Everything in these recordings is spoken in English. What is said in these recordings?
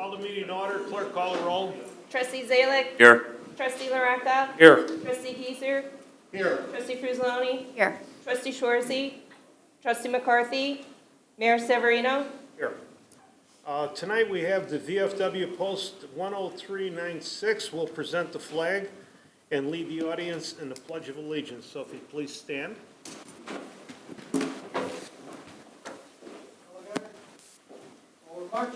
Call the meeting to order. Clerk, call the roll. Trustee Zalik. Here. Trustee LaRocca. Here. Trustee Keiser. Here. Trustee Frusloni. Here. Trustee Shorzy. Trustee McCarthy. Mayor Severino. Here. Tonight we have the VFW Post 10396 will present the flag and lead the audience in the Pledge of Allegiance. So if you please stand. Forward march.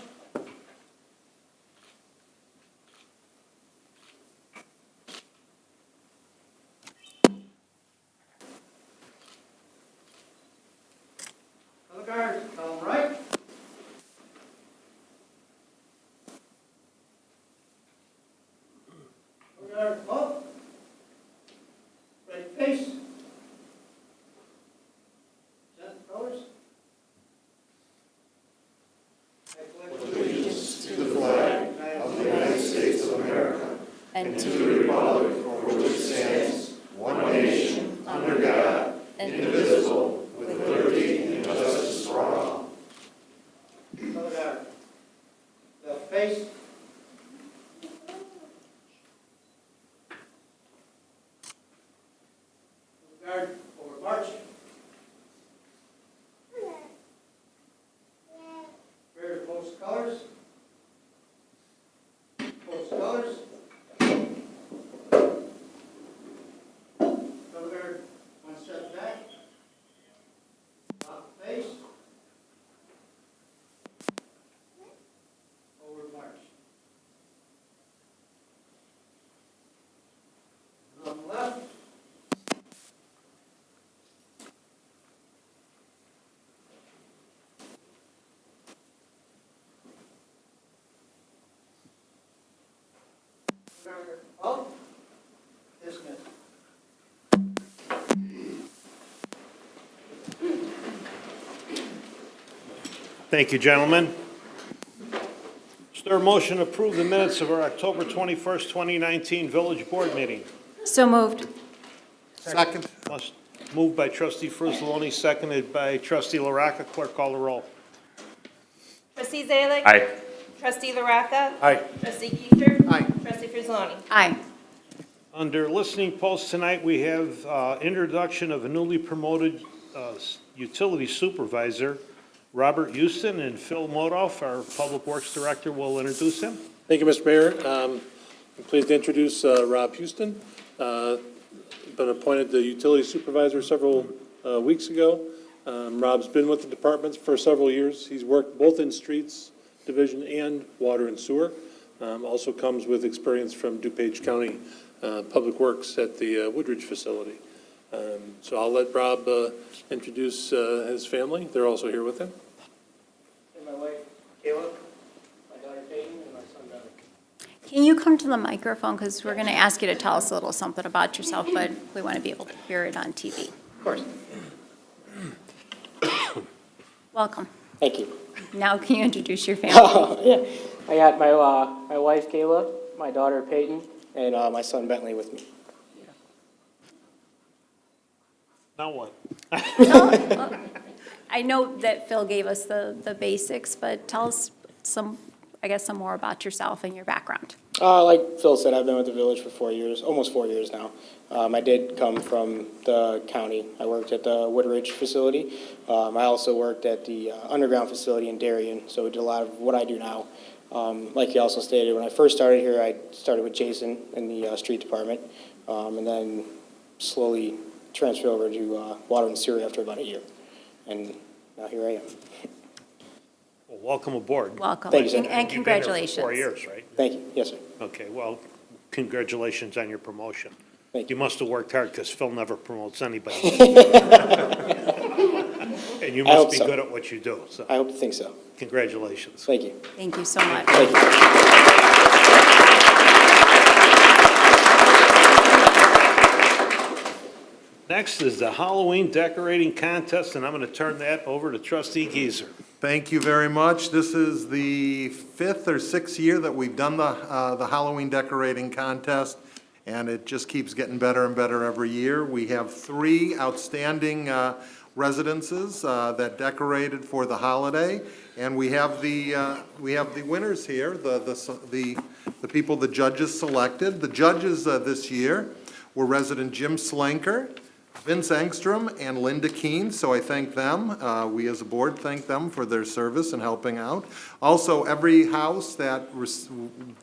Color guard, column right. Color guard up. Right face. Set the colors. I pledge And to the republic for which it stands, one nation, under God, indivisible, with liberty and justice for all. color guard. Left face. Color guard, forward march. Prepare to post colors. Post colors. Color guard, one step back. Lock face. Forward march. On the left. Up. Dismiss. Thank you, gentlemen. Is there a motion to approve the minutes of our October 21st, 2019 Village Board meeting? So moved. Second. Moved by trustee Frusloni, seconded by trustee LaRocca. Clerk, call the roll. Trustee Zalik. Aye. Trustee LaRocca. Aye. Trustee Keiser. Aye. Trustee Frusloni. Aye. Under listening posts tonight, we have introduction of a newly promoted utility supervisor, Robert Houston, and Phil Modoff, our Public Works Director, will introduce him. Thank you, Mr. Mayor. I'm pleased to introduce Rob Houston. Been appointed the utility supervisor several weeks ago. Rob's been with the departments for several years. He's worked both in streets division and water and sewer. Also comes with experience from DuPage County Public Works at the Woodridge facility. So I'll let Rob introduce his family. They're also here with him. And my wife, Kayla, my daughter Peyton, and my son Doug. Can you come to the microphone, because we're going to ask you to tell us a little something about yourself, but we want to be able to hear it on TV. Of course. Welcome. Thank you. Now can you introduce your family? Yeah, I got my wife Kayla, my daughter Peyton, and my son Bentley with me. Now what? I know that Phil gave us the basics, but tell us some more about yourself and your background. Like Phil said, I've been with the village for 4 years, almost 4 years now. I did come from the county. I worked at the Woodridge facility. I also worked at the underground facility in Darien, so we did a lot of what I do now. Like he also stated, when I first started here, I started with Jason in the street department, and then slowly transferred over to water and sewer after about a year. And now here I am. Well, welcome aboard. Welcome. Thank you, sir. And You've been here for congratulations. 4 years, right? Thank you. Yes, sir. Okay, well, congratulations on your promotion. Thank You must have worked hard, because Phil never promotes anybody. And you I hope must be so. good at what you do, so I hope to think so. congratulations. Thank you. Thank you so much. Thank you. Next is the Halloween decorating contest, and I'm going to turn that over to trustee Geezer. Thank you very much. This is the 5th or 6th year that we've done the Halloween decorating contest, and it just keeps getting better and better every year. We have 3 outstanding residences that decorated for the holiday. And we have the winners here, the people the judges selected. The judges this year were resident Jim Slanker, Vince Engstrom, and Linda Keen, so I thank them. We as a board thank them for their service and helping out. Also, every house that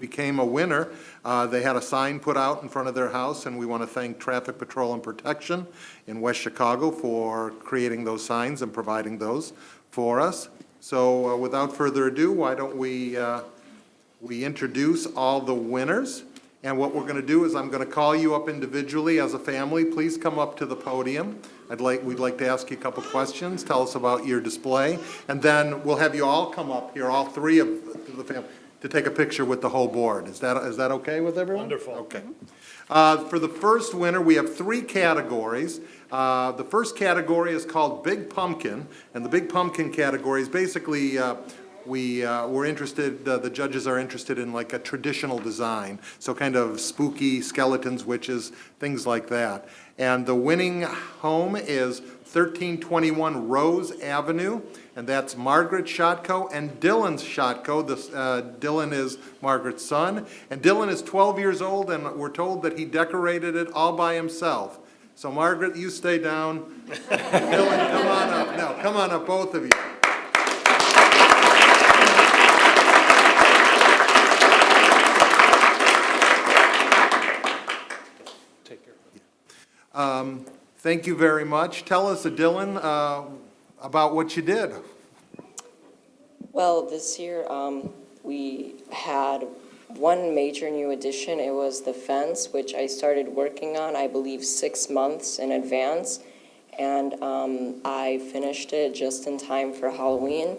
became a winner, they had a sign put out in front of their house, and we want to thank Traffic Patrol and Protection in West Chicago for creating those signs and providing those for us. So without further ado, why don't we introduce all the winners? And what we're going to do is I'm going to call you up individually as a family. Please come up to the podium. We'd like to ask you a couple questions. Tell us about your display. And then we'll have you all come up here, all three of the family, to take a picture with the whole board. Is that okay with everyone? Wonderful. Okay. For the first winner, we have 3 categories. The first category is called Big Pumpkin, and the Big Pumpkin category is basically we're interested, the judges are interested in like a traditional design, so kind of spooky skeletons, witches, things like that. And the winning home is 1321 Rose Avenue, and that's Margaret Shotko and Dylan Shotko. Dylan is Margaret's son, and Dylan is 12 years old, and we're told that he decorated it all by himself. So Margaret, you stay down. Dylan, come on up. No, come on up, both of you. Take care. Thank you very much. Tell us, Dylan, about what you did. Well, this year we had one major new addition. It was the fence, which I started working on, I believe, 6 months in advance. And I finished it just in time for Halloween.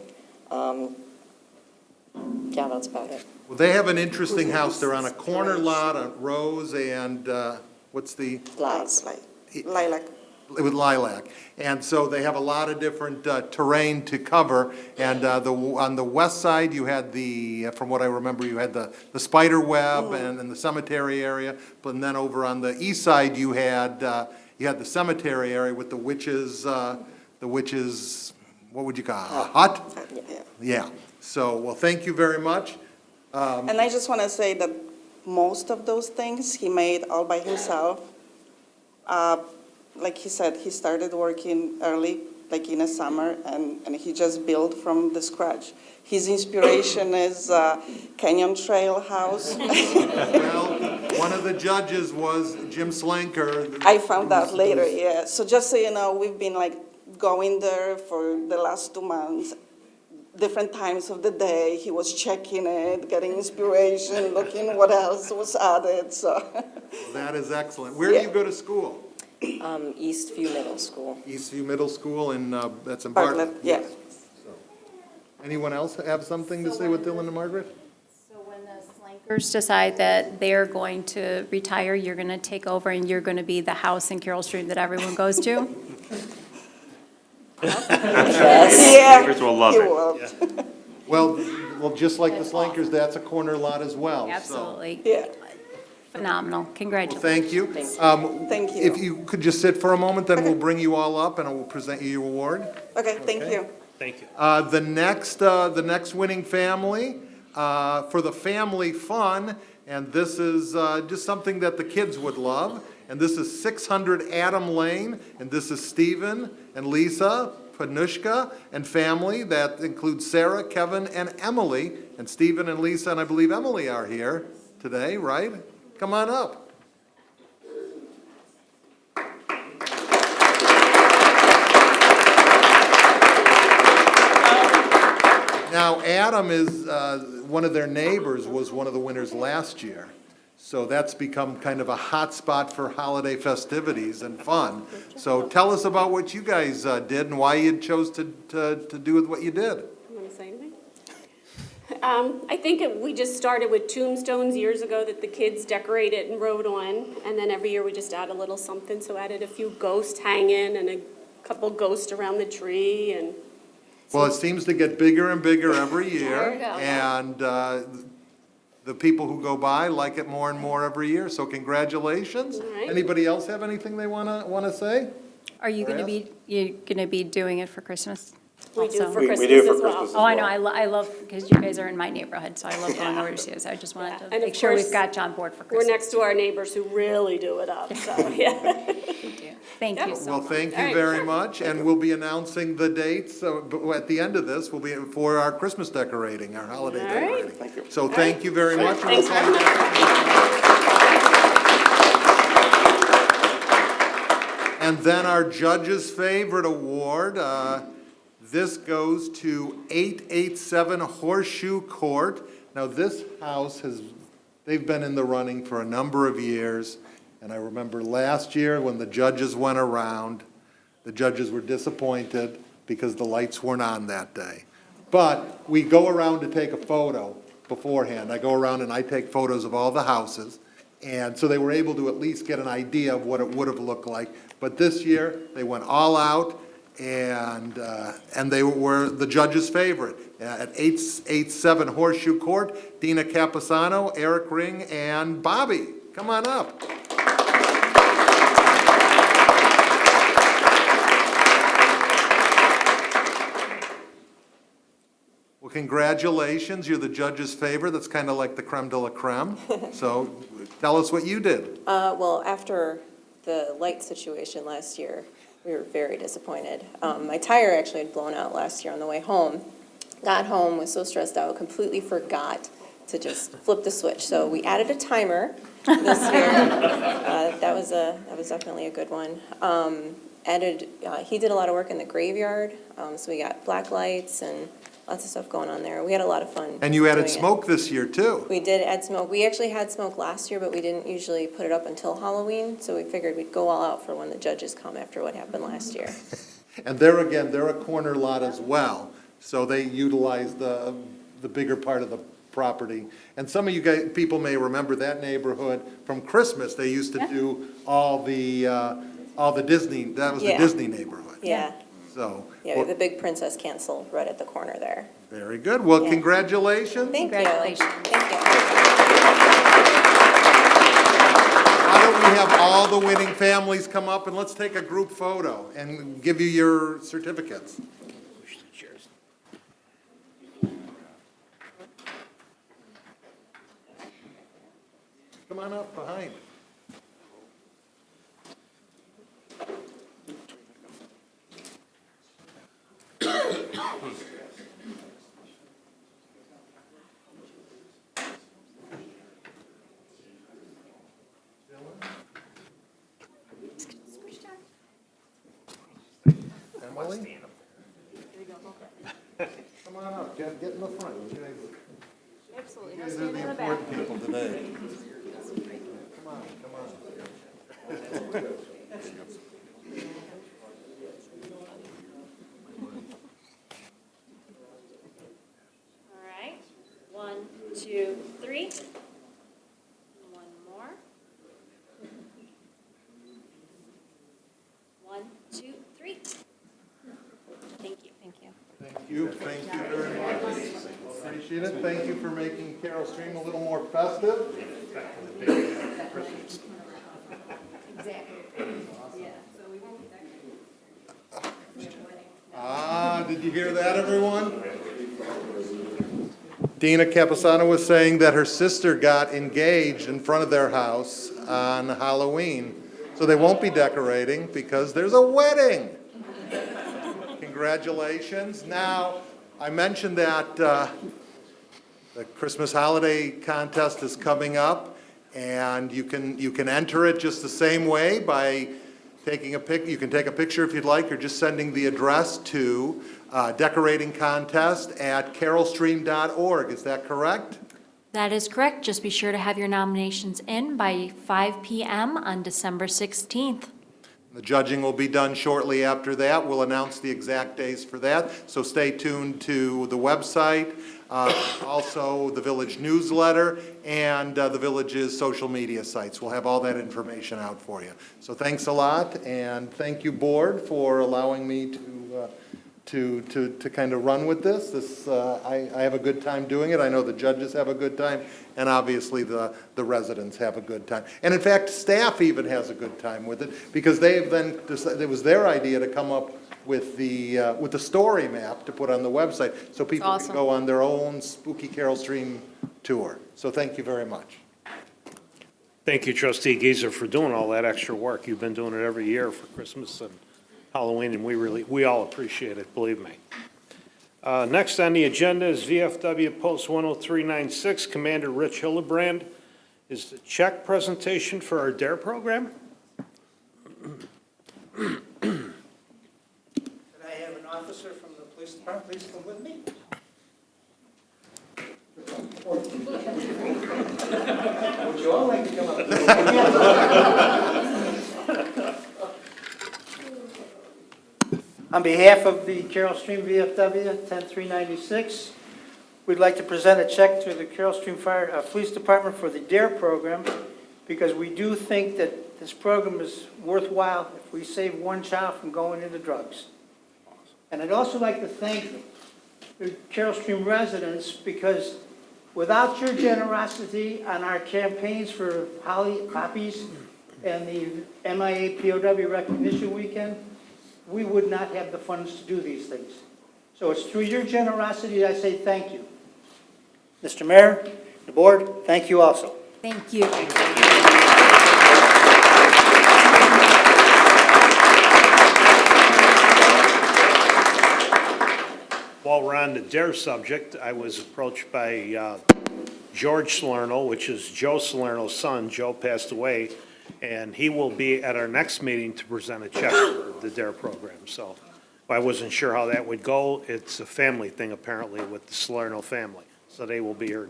Yeah, that's about it. Well, they have an interesting house. They're on a corner lot on Rose and, what's the? Lies. Lilac. With Lilac. And so they have a lot of different terrain to cover. And on the west side, you had from what I remember, you had the spider web and the cemetery area. But then over on the east side, you had the cemetery area with the witches, what would you call it, a hut? Yeah. Yeah. So, well, thank you very much. And I just want to say that most of those things he made all by himself. Like he said, he started working early, like in the summer, and he just built from the scratch. His inspiration is Canyon Trail House. Well, one of the judges was Jim Slanker. I found out later, yeah. So just so you know, we've been like going there for the last 2 months. Different times of the day, he was checking it, getting inspiration, looking what else was added, so. That is excellent. Where do you go to school? Eastview Middle School. Eastview Middle School, and that's in Bartlett, Bartlett? yeah. Yes. So, anyone else have something to say with Dylan and Margaret? So when the Slankers decide that they're going to retire, you're going to take over and you're going to be the house in Carroll Stream that everyone goes to? Yeah. Neighbors will love he it. will. Well, just like the Slankers, that's a corner lot as well. so- Absolutely. Yeah, Phenomenal. Well, Congratulations. thank you. Thank you. If you could just sit for a moment, then we'll bring you all up and I will present you your award. okay, thank Okay. you. Thank you. The next winning family, for the family fun, and this is just something that the kids would love. And this is 600 Adam Lane, and this is Stephen and Lisa Panushka and family. That includes Sarah, Kevin, and Emily. And Stephen and Lisa, and I believe Emily are here today, right? Come on up. Now, Adam is, one of their neighbors was one of the winners last year. So that's become kind of a hot spot for holiday festivities and fun. So tell us about what you guys did and why you chose to do what you did. You want to say anything? I think we just started with tombstones years ago that the kids decorated and wrote on, and then every year we just add a little something, so added a few ghosts hanging and a couple ghosts around the tree, and Well, it seems to get bigger and bigger every year. There you go. And the people who go by like it more and more every year, so congratulations. All right. Anybody else have anything they want to say? Are you gonna be, doing it for Christmas? We do also? for We Christmas do for as well. Christmas. Oh, I know, I love, because you guys are in my neighborhood, so I love going over to see you, so I just wanted Yeah. to And of make sure we've course, got you on board for We're Christmas. next to our neighbors who really do it up, so, yeah. Thank you so Well, much. thank All you right, very sure. much, and we'll be announcing the dates, but at the end of this, will be for our Christmas decorating, our holiday All right. decorating. Thank you. So thank you very much. and we'll Thanks call very you back. And then our judge's favorite award, this goes to 887 Horseshoe Court. Now, this house they've been in the running for a number of years, and I remember last year when the judges went around, the judges were disappointed because the lights weren't on that day. But we go around to take a photo beforehand. I go around and I take photos of all the houses, and so they were able to at least get an idea of what it would have looked like. But this year, they went all out, and they were the judge's favorite. At 887 Horseshoe Court, Dina Capisano, Eric Ring, and Bobby. Come on up. Well, congratulations, you're the judge's favorite. That's kind of like the creme de la creme. So tell us what you did. Well, after the light situation last year, we were very disappointed. My tire actually had blown out last year on the way home. Got home, was so stressed out, completely forgot to just flip the switch. So we added a timer this year. That was definitely a good one. He did a lot of work in the graveyard, so we got black lights and lots of stuff going on there. We had a lot of fun. And you added doing it. smoke this year, too. We did add smoke. We actually had smoke last year, but we didn't usually put it up until Halloween, so we figured we'd go all out for when the judges come after what happened last year. And there again, they're a corner lot as well, so they utilize the bigger part of the property. And some of you guys, people may remember that neighborhood from Christmas. They used to do all the Disney, that was the Yeah. Disney neighborhood. Yeah, So, yeah, we have a big Princess Cancel right at the corner there. very good. Well, Yeah. congratulations. Thank you. Congratulations. Thank you. Why don't we have all the winning families come up and let's take a group photo and give you your certificates. Come on up behind. Emily? Come on up, get in the front. You guys- Absolutely. You guys are the important people today. Come on, come on. All right, 1, 2, 3. One more. 1, 2, 3. Thank you. Thank you. Thank you very much. Appreciate it. Thank you for making Carol Stream a little more festive. Did you hear that, everyone? Dina Capisano was saying that her sister got engaged in front of their house on Halloween. So they won't be decorating because there's a wedding. Congratulations. Now, I mentioned that the Christmas holiday contest is coming up, and you can enter it just the same way by taking a pic. You can take a picture if you'd like, or just sending the address to decoratingcontest@carolstream.org. Is that correct? That is correct. Just be sure to have your nominations in by 5 p.m. on December 16th. The judging will be done shortly after that. We'll announce the exact days for that, so stay tuned to the website, also the village newsletter, and the village's social media sites. We'll have all that information out for you. So thanks a lot, and thank you, board, for allowing me to kind of run with this. I have a good time doing it. I know the judges have a good time, and obviously the residents have a good time. And in fact, staff even has a good time with it, because they have then, it was their idea to come up with the story map to put on the website, so people can awesome. go on their own spooky Carol Stream tour. So thank you very much. Thank you, Trustee Geezer, for doing all that extra work. You've been doing it every year for Christmas and Halloween, and we all appreciate it, believe me. Next on the agenda is VFW Post 10396, Commander Rich Hildebrand. Is the check presentation for our DARE program? Can I have an officer from the police department, please come with me? Would you all like to come up? On behalf of the Carroll Stream VFW 10396, we'd like to present a check to the Carroll Stream Police Department for the DARE program, because we do think that this program is worthwhile if we save one child from going into drugs. And I'd also like to thank the Carroll Stream residents, because without your generosity on our campaigns for Poppies and the MIA POW Recognition Weekend, we would not have the funds to do these things. So it's through your generosity I say thank you. Mr. Mayor, the board, thank you also. Thank you. While we're on the DARE subject, I was approached by George Salerno, which is Joe Salerno's son. Joe passed away, and he will be at our next meeting to present a check for the DARE program. So I wasn't sure how that would go. It's a family thing, apparently, with the Salerno family. So they will be here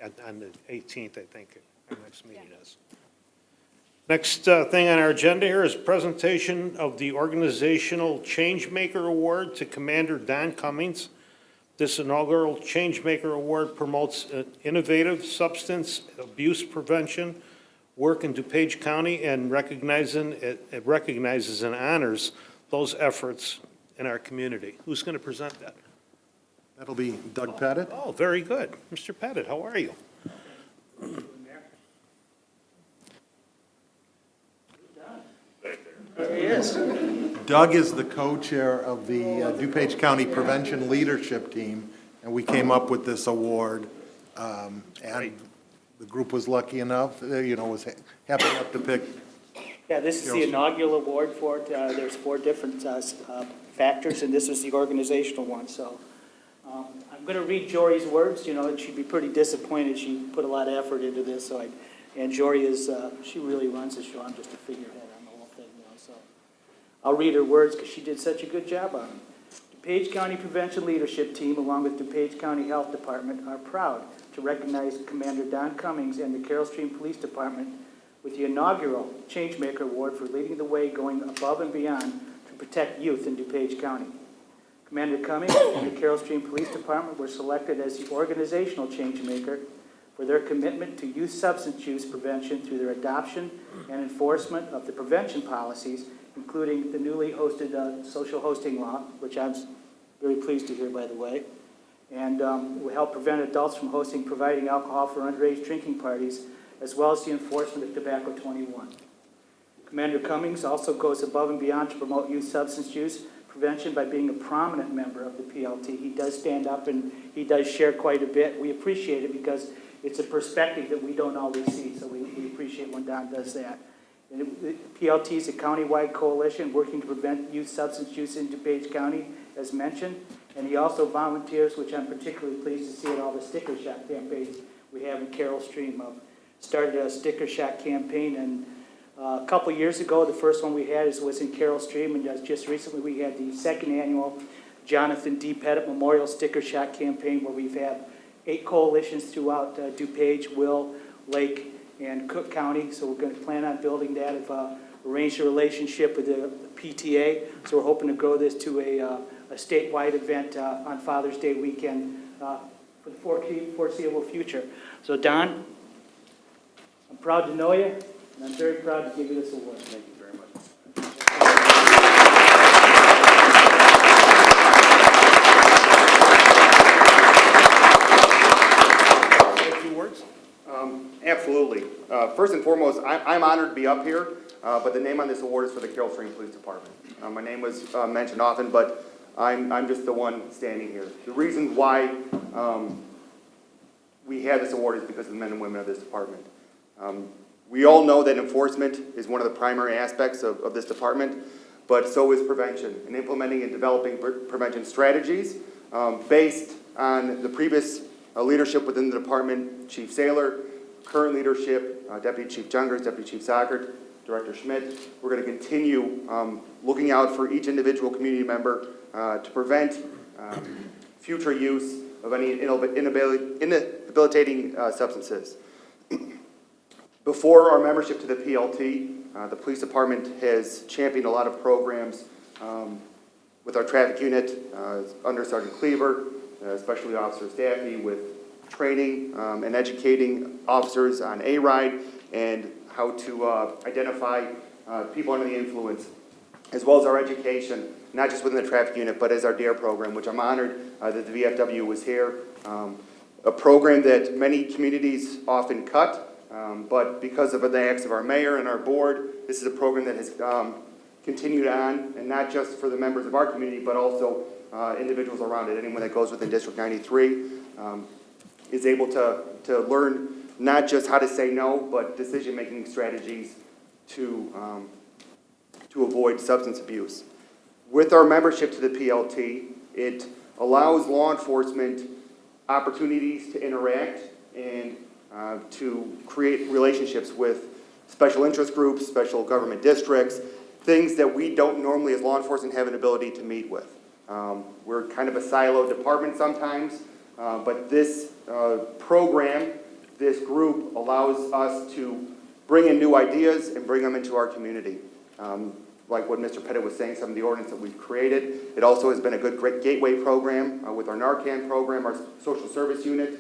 on the 18th, I think, our next meeting is. Next thing on our agenda here is presentation of the Organizational Changemaker Award to Commander Don Cummings. This inaugural Changemaker Award promotes innovative substance abuse prevention work in DuPage County and it recognizes and honors those efforts in our community. Who's going to present that? That'll be Doug Pettit. Oh, very good. Mr. Pettit, how are you? There he is. Doug is the co-chair of the DuPage County Prevention Leadership Team, and we came up with this award. And the group was lucky enough, was happy enough to pick. Yeah, this is the inaugural award for it. There's 4 different factors, and this is the organizational one. So I'm going to read Jory's words. And she'd be pretty disappointed. She put a lot of effort into this. And Jory she really runs the show. I'm just a figurehead on the whole thing. So I'll read her words because she did such a good job on it. DuPage County Prevention Leadership Team, along with DuPage County Health Department, are proud to recognize Commander Don Cummings and the Carroll Stream Police Department with the inaugural Changemaker Award for leading the way, going above and beyond to protect youth in DuPage County. Commander Cummings and the Carroll Stream Police Department were selected as the organizational changemaker for their commitment to youth substance use prevention through their adoption and enforcement of the prevention policies, including the newly hosted social hosting law, which I'm very pleased to hear, by the way, and will help prevent adults from providing alcohol for underage drinking parties, as well as the enforcement of Tobacco 21. Commander Cummings also goes above and beyond to promote youth substance use prevention by being a prominent member of the PLT. He does stand up and he does share quite a bit. We appreciate it because it's a perspective that we don't always see, so we appreciate when Don does that. And the PLT is a countywide coalition working to prevent youth substance use in DuPage County, as mentioned, and he also volunteers, which I'm particularly pleased to see at all the sticker shock campaigns we have in Carroll Stream. Started a sticker shock campaign, and a couple years ago, the first one we had was in Carroll Stream, and just recently we had the second annual Jonathan D. Pettit Memorial Sticker Shock campaign, where we've had 8 coalitions throughout DuPage, Will, Lake, and Cook County. So we're going to plan on building that. We've arranged a relationship with the PTA, so we're hoping to grow this to a statewide event on Father's Day weekend for the foreseeable future. So Don, I'm proud to know you, and I'm very proud to give you this award. Thank you very much. absolutely. First and foremost, I'm honored to be up here, but the name on this award is for the Carroll Stream Police Department. My name was mentioned often, but I'm just the one standing here. The reason why we have this award is because of the men and women of this department. We all know that enforcement is one of the primary aspects of this department, but so is prevention, and implementing and developing prevention strategies based on the previous leadership within the department, Chief Saylor, current leadership, Deputy Chief Jungers, Deputy Chief Sockert, Director Schmidt. We're going to continue looking out for each individual community member to prevent future use of any inhabilitating substances. Before our membership to the PLT, the police department has championed a lot of programs with our traffic unit, under Sergeant Cleaver, Specialty Officer Staffy, with training and educating officers on A-Ride and how to identify people under the influence, as well as our education, not just within the traffic unit, but as our DARE program, which I'm honored that the VFW was here. A program that many communities often cut, but because of the acts of our mayor and our board, this is a program that has continued on, and not just for the members of our community, but also individuals around it. Anyone that goes within District 93 is able to learn not just how to say no, but decision-making strategies to avoid substance abuse. With our membership to the PLT, it allows law enforcement opportunities to interact and to create relationships with special interest groups, special government districts, things that we don't normally as law enforcement have an ability to meet with. We're kind of a siloed department sometimes, but this program, this group allows us to bring in new ideas and bring them into our community. Like what Mr. Pettit was saying, some of the ordinance that we've created. It also has been a good great gateway program with our Narcan program. Our social service unit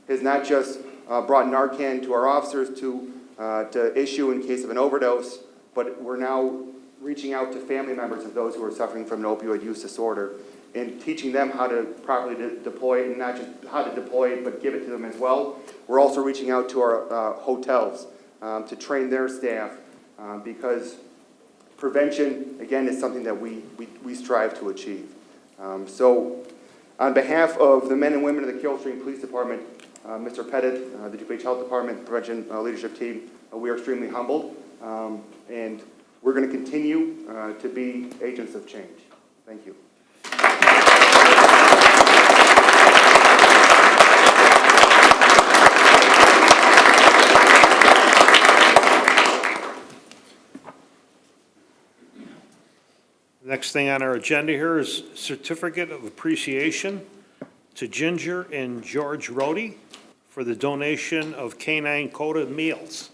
has not just brought Narcan to our officers to issue in case of an overdose, but we're now reaching out to family members of those who are suffering from an opioid use disorder and teaching them how to properly deploy it, and not just how to deploy it, but give it to them as well. We're also reaching out to our hotels to train their staff because prevention, again, is something that we strive to achieve. So on behalf of the men and women of the Carroll Stream Police Department, Mr. Pettit, the DuPage Health Department, Prevention Leadership Team, we are extremely humbled, and we're going to continue to be agents of change. Thank you. Next thing on our agenda here is certificate of appreciation to Ginger and George Rohde for the donation of canine CODA meals.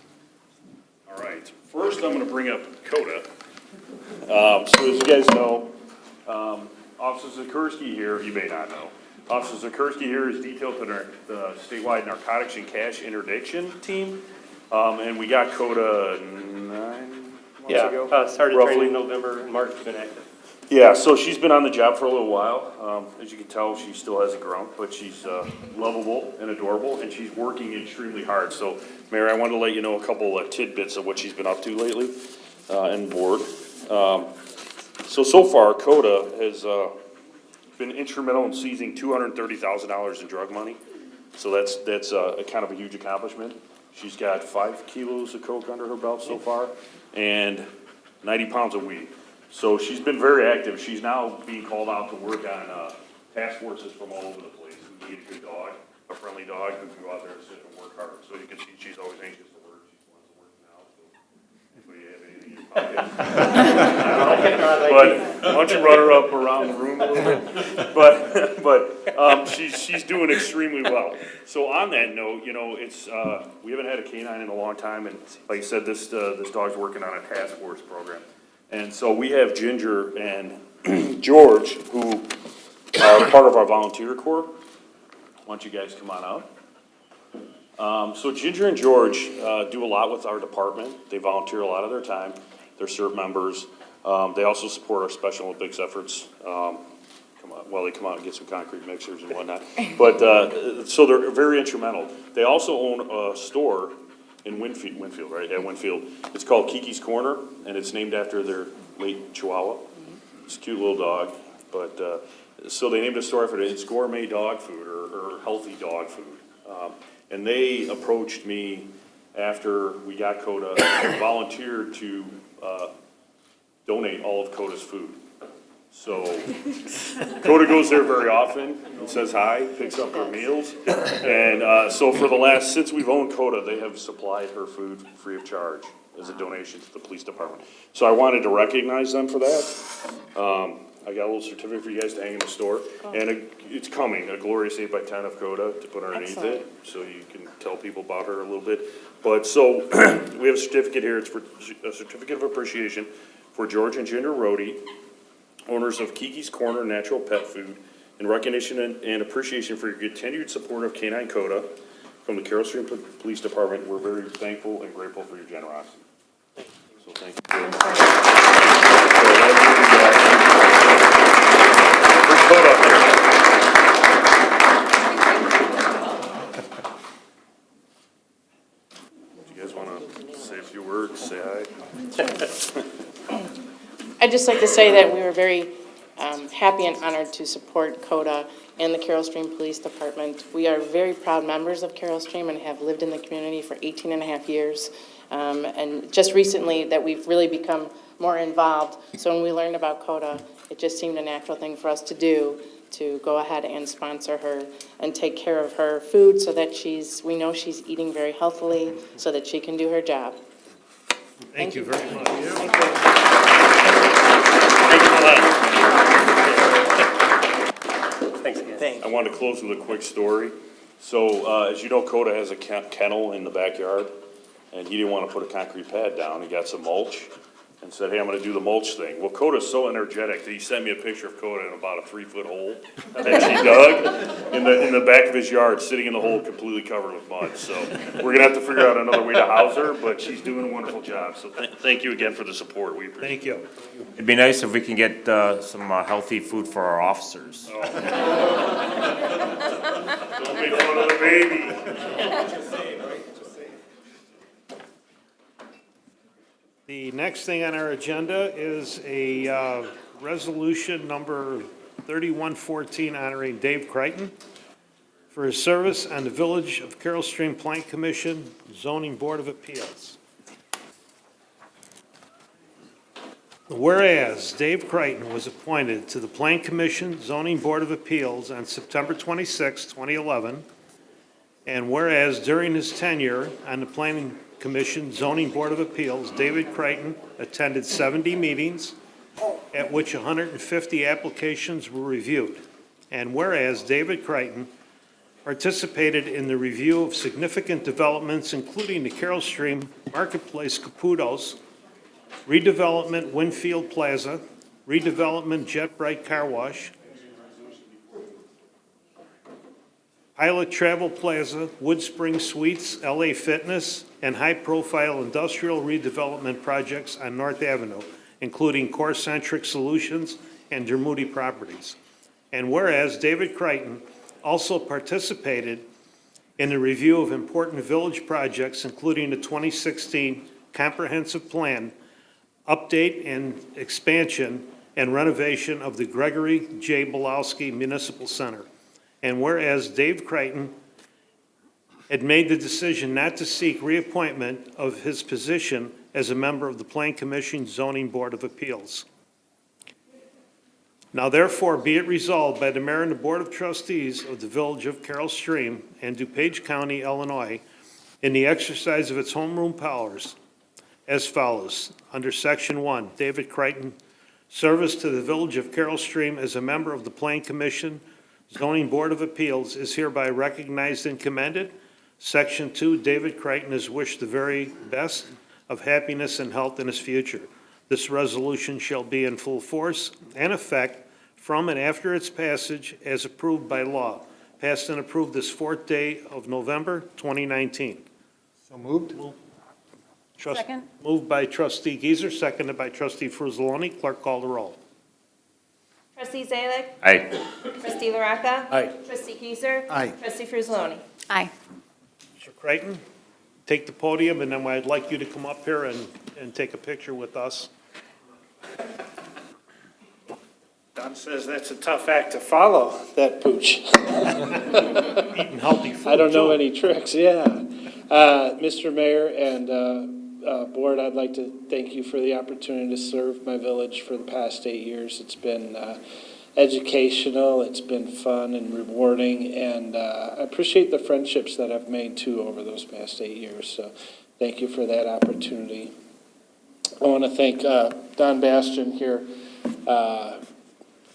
All right, first I'm going to bring up CODA. So as you guys know, Officer Zakarsky here, you may not know, Officer Zakarsky here is detailed to the statewide narcotics and cash interdiction team. And we got CODA 9 months ago. Started roughly. training in November and March, been active. Yeah, so she's been on the job for a little while. As you can tell, she still hasn't grown, but she's lovable and adorable, and she's working extremely hard. So, Mayor, I wanted to let you know a couple of tidbits of what she's been up to lately, and board. So far, CODA has been instrumental in seizing $230,000 in drug money. So that's a kind of a huge accomplishment. She's got 5 kilos of coke under her belt so far, and 90 pounds of weed. So she's been very active. She's now being called out to work on task forces from all over the place. We need a good dog, a friendly dog who can go out there and sit and work hard. So you can see she's always anxious to work. She wants to work now. So anybody have anything in your pocket? But why don't you run her up around the room a little bit? But she's doing extremely well. So on that note, you know, it's we haven't had a canine in a long time, and like I said, this dog's working on a task force program. And so we have Ginger and George, who are part of our volunteer corps. Why don't you guys come on out? So Ginger and George do a lot with our department. They volunteer a lot of their time. They're CERT members. They also support our Special Olympics efforts. They come out and get some concrete mixers and whatnot. But so they're very instrumental. They also own a store in Winfield, right? Yeah, Winfield. It's called Kiki's Corner, and it's named after their late Chihuahua. It's a cute little dog, but, so they named a store for it. It's gourmet dog food or healthy dog food. And they approached me after we got Coda and volunteered to, donate all of Coda's food. So Coda goes there very often and says hi, picks up her meals. And so for the last, since we've owned Coda, they have supplied her food free of charge as a donation to the police department. So I wanted to recognize them for that. I got a little certificate for you guys to hang in the store. And it's coming, a glorious 8x10 of Coda to put underneath it, so you can tell people about her a little bit. But so we have a certificate here. It's for a certificate of appreciation for George and Ginger Rhodey, owners of Kiki's Corner Natural Pet Food, in recognition and appreciation for your continued support of Canine Coda from the Carroll Stream Police Department. We're very thankful and grateful for your generosity. So thank you very much. Bring Coda up here. Do you guys want to say a few words, say hi? I'd just like to say that we were very happy and honored to support Coda and the Carroll Stream Police Department. We are very proud members of Carroll Stream and have lived in the community for 18 and a half years. And just recently that we've really become more involved. So when we learned about Coda, it just seemed a natural thing for us to do, to go ahead and sponsor her and take care of her food so that we know she's eating very healthily so that she can do her job. Thank you very much. Thank you. Thanks again. I wanted to close with a quick story. So, as you know, Coda has a kennel in the backyard, and he didn't want to put a concrete pad down. He got some mulch and said, hey, I'm going to do the mulch thing. Well, Coda's so energetic that he sent me a picture of Coda in about a 3-foot hole that she dug in the back of his yard, sitting in the hole completely covered with mud. So we're going to have to figure out another way to house her, but she's doing a wonderful job. So thank you again for the support. We appreciate it. Thank you. It'd be nice if we can get some healthy food for our officers. Don't make fun of the baby. The next thing on our agenda is a resolution number 3114 honoring Dave Crichton for his service on the Village of Carroll Stream Plan Commission Zoning Board of Appeals. Whereas Dave Crichton was appointed to the Plan Commission Zoning Board of Appeals on September 26, 2011, and whereas during his tenure on the Planning Commission Zoning Board of Appeals, David Crichton attended 70 meetings at which 150 applications were reviewed. And whereas David Crichton participated in the review of significant developments, including the Carroll Stream Marketplace Caputos, redevelopment Winfield Plaza, redevelopment Jet Bright Car Wash, Pilot Travel Plaza, Wood Spring Suites, LA Fitness, and high-profile industrial redevelopment projects on North Avenue, including Core Centric Solutions and Dermody Properties. And whereas David Crichton also participated in the review of important village projects, including the 2016 Comprehensive Plan, update and expansion and renovation of the Gregory J. Belowski Municipal Center. And whereas Dave Crichton had made the decision not to seek reappointment of his position as a member of the Plan Commission Zoning Board of Appeals. Now therefore be it resolved by the Mayor and the Board of Trustees of the Village of Carroll Stream and DuPage County, Illinois, in the exercise of its homeroom powers as follows. Under Section 1, David Crichton, service to the Village of Carroll Stream as a member of the Plan Commission Zoning Board of Appeals is hereby recognized and commended. Section 2, David Crichton is wished the very best of happiness and health in his future. This resolution shall be in full force and effect from and after its passage as approved by law. Passed and approved this 4th day of November, 2019. So moved. Second. Moved by Trustee Gieser, seconded by Trustee Fruzzoloni. Clerk call the roll. Trustee Zalik. Aye. Trustee LaRocca. Aye. Trustee Kieser. Aye. Trustee Fruzzoloni. Aye. Mr. Crichton, take the podium, and then I'd like you to come up here and take a picture with us. Don says that's a tough act to follow, that pooch. Eating healthy food, I don't know too. any tricks, yeah. Mr. Mayor and Board, I'd like to thank you for the opportunity to serve my village for the past 8 years. It's been educational, it's been fun and rewarding, and I appreciate the friendships that I've made too over those past 8 years. So thank you for that opportunity. I want to thank Don Bastian here.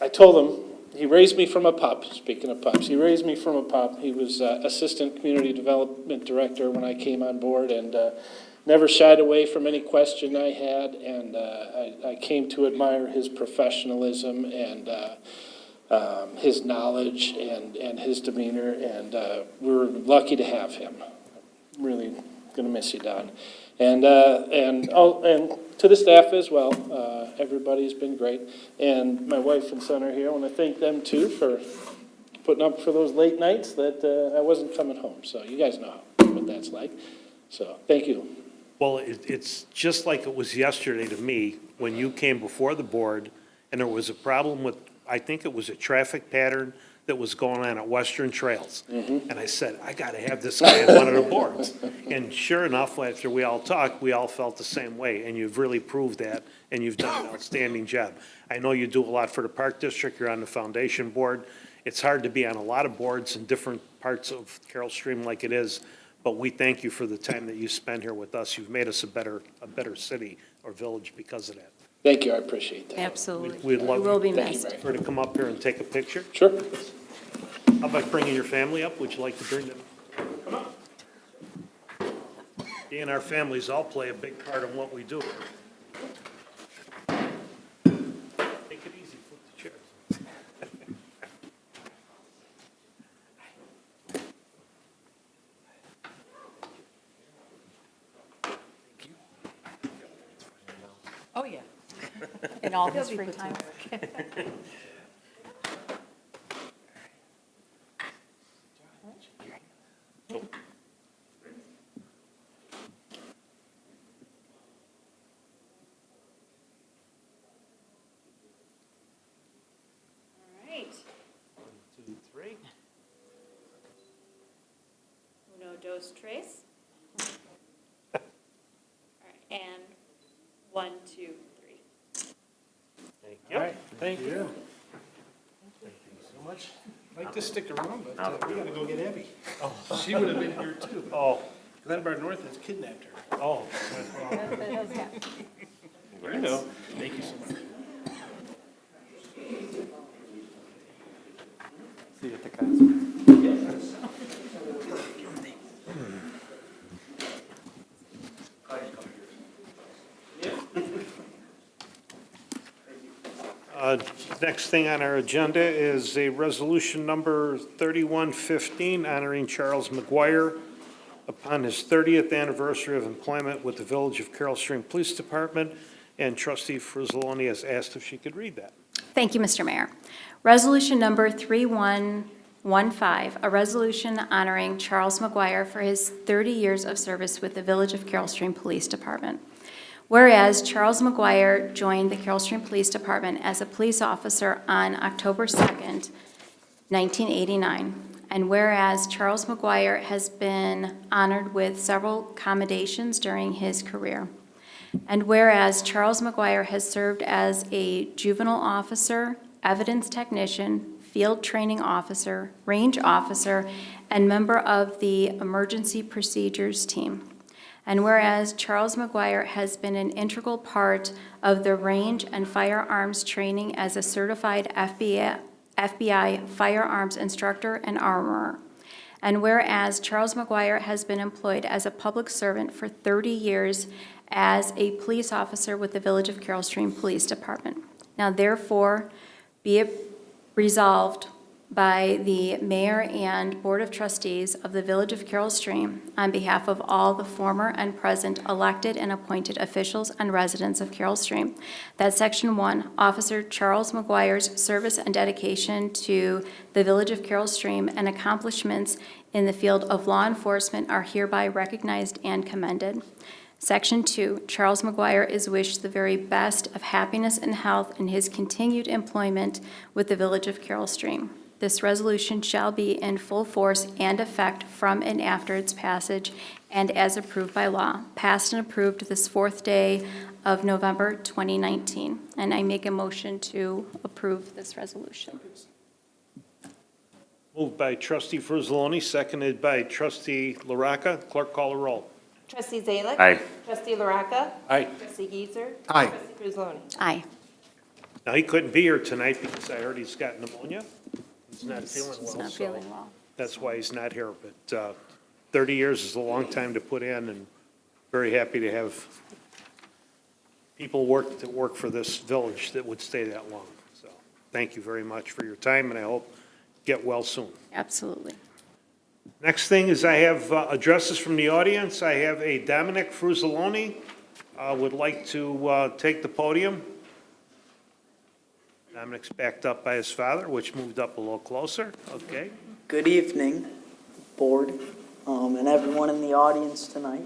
I told him, he raised me from a pup, speaking of pups, he raised me from a pup. He was Assistant Community Development Director when I came on board, and never shied away from any question I had, and I came to admire his professionalism and his knowledge and his demeanor, and we're lucky to have him. Really gonna miss you, Don. And to the staff as well, everybody's been great. And my wife and son are here. I want to thank them too for putting up for those late nights that I wasn't coming home. So you guys know what that's like. So thank you. Well, it's just like it was yesterday to me, when you came before the board, and there was a problem with, I think it was a traffic pattern that was going on at Western Trails. And I said, I gotta have this guy on one of the boards. And sure enough, after we all talked, we all felt the same way, and you've really proved that, and you've done an outstanding job. I know you do a lot for the Park District, you're on the foundation board. It's hard to be on a lot of boards in different parts of Carroll Stream like it is, but we thank you for the time that you spend here with us. You've made us a better city or village because of that. Thank you, I appreciate that. Absolutely. We'd love You will be Thank you, missed. Mary. for her to come up here and take a picture. Sure. How about bringing your family up? Would you like to bring them? Come on. You and our families all play a big part in what we do. Take it easy, flip the chairs. Oh, yeah. In all his free time. All right. 1, 2, 3. Uno, dos, tres. All right, and 1, 2, 3. Thank you. All right, thank you. Thank you so much. I'd like to stick around, but we gotta go get Abby. She would have been here too. Oh, Glenbard North has kidnapped her. oh. You know. Thank you so much. See you at the concert. Next thing on our agenda is a resolution number 3115 honoring Charles McGuire upon his 30th anniversary of employment with the Village of Carroll Stream Police Department, and trustee Frizzoloni has asked if she could read that. Thank you, Mr. Mayor. Resolution number 3115, a resolution honoring Charles McGuire for his 30 years of service with the Village of Carroll Stream Police Department. Whereas Charles McGuire joined the Carroll Stream Police Department as a police officer on October 2nd, 1989. And whereas Charles McGuire has been honored with several commendations during his career. And whereas Charles McGuire has served as a juvenile officer, evidence technician, field training officer, range officer, and member of the emergency procedures team. And whereas Charles McGuire has been an integral part of the range and firearms training as a certified FBI firearms instructor and armorer. And whereas Charles McGuire has been employed as a public servant for 30 years as a police officer with the Village of Carroll Stream Police Department. Now therefore, be it resolved by the Mayor and Board of Trustees of the Village of Carroll Stream on behalf of all the former and present elected and appointed officials and residents of Carroll Stream, that Section 1, Officer Charles McGuire's service and dedication to the Village of Carroll Stream and accomplishments in the field of law enforcement are hereby recognized and commended. Section 2, Charles McGuire is wished the very best of happiness and health in his continued employment with the Village of Carroll Stream. This resolution shall be in full force and effect from and after its passage and as approved by law, passed and approved this 4th day of November 2019. And I make a motion to approve this resolution. Moved by trustee Frizzalone, seconded by trustee LaRocca. Clerk, call the roll. Trustee Zalick. Aye. Trustee LaRocca. Aye. Trustee Giesser. Aye. Trustee Frizzalone. Aye. Now, he couldn't be here tonight because I heard he's got pneumonia. He's not feeling well. He's not so feeling well. That's why he's not here. But 30 years is a long time to put in, and very happy to have people that work for this village that would stay that long. So thank you very much for your time, and I hope you get well soon. Absolutely. Next thing is I have addresses from the audience. I have a Dominic Frizzalone would like to take the podium. Dominic's backed up by his father, which moved up a little closer. Okay. Good evening, board, and everyone in the audience tonight.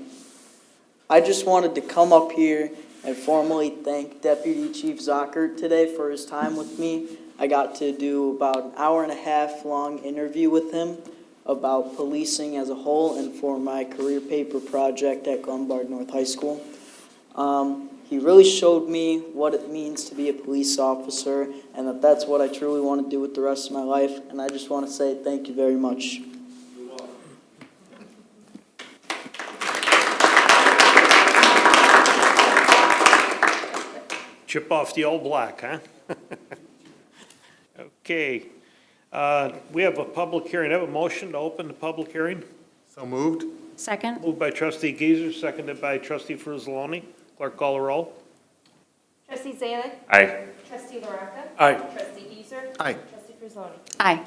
I just wanted to come up here and formally thank Deputy Chief Zockert today for his time with me. I got to do about an hour-and-a-half long interview with him about policing as a whole and for my career paper project at Glenbard North High School. He really showed me what it means to be a police officer and that's what I truly want to do with the rest of my life. And I just want to say thank you very much. Chip off the old block, huh? Okay. We have a public hearing. I have a motion to open the public hearing. So moved. Second? Moved by trustee Giesser, seconded by trustee Frizzalone. Clerk, call the roll. Trustee Zalick. Aye. Trustee LaRocca. Aye. Trustee Giesser. Aye. Trustee Frizzalone. Aye.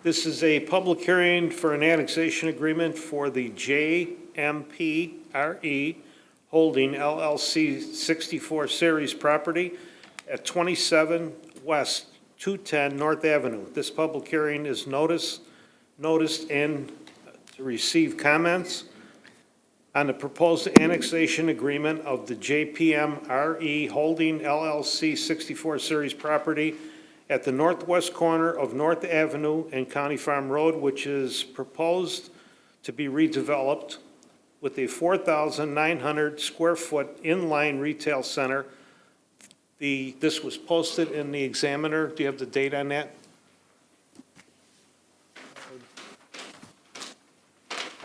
This is a public hearing for an annexation agreement for the JMPRE Holding LLC 64 Series property at 27 West 210 North Avenue. This public hearing is noticed and to receive comments on the proposed annexation agreement of the JPMRE Holding LLC 64 Series property at the northwest corner of North Avenue and County Farm Road, which is proposed to be redeveloped with a 4,900 square foot inline retail center. This was posted in the Examiner. Do you have the date on that?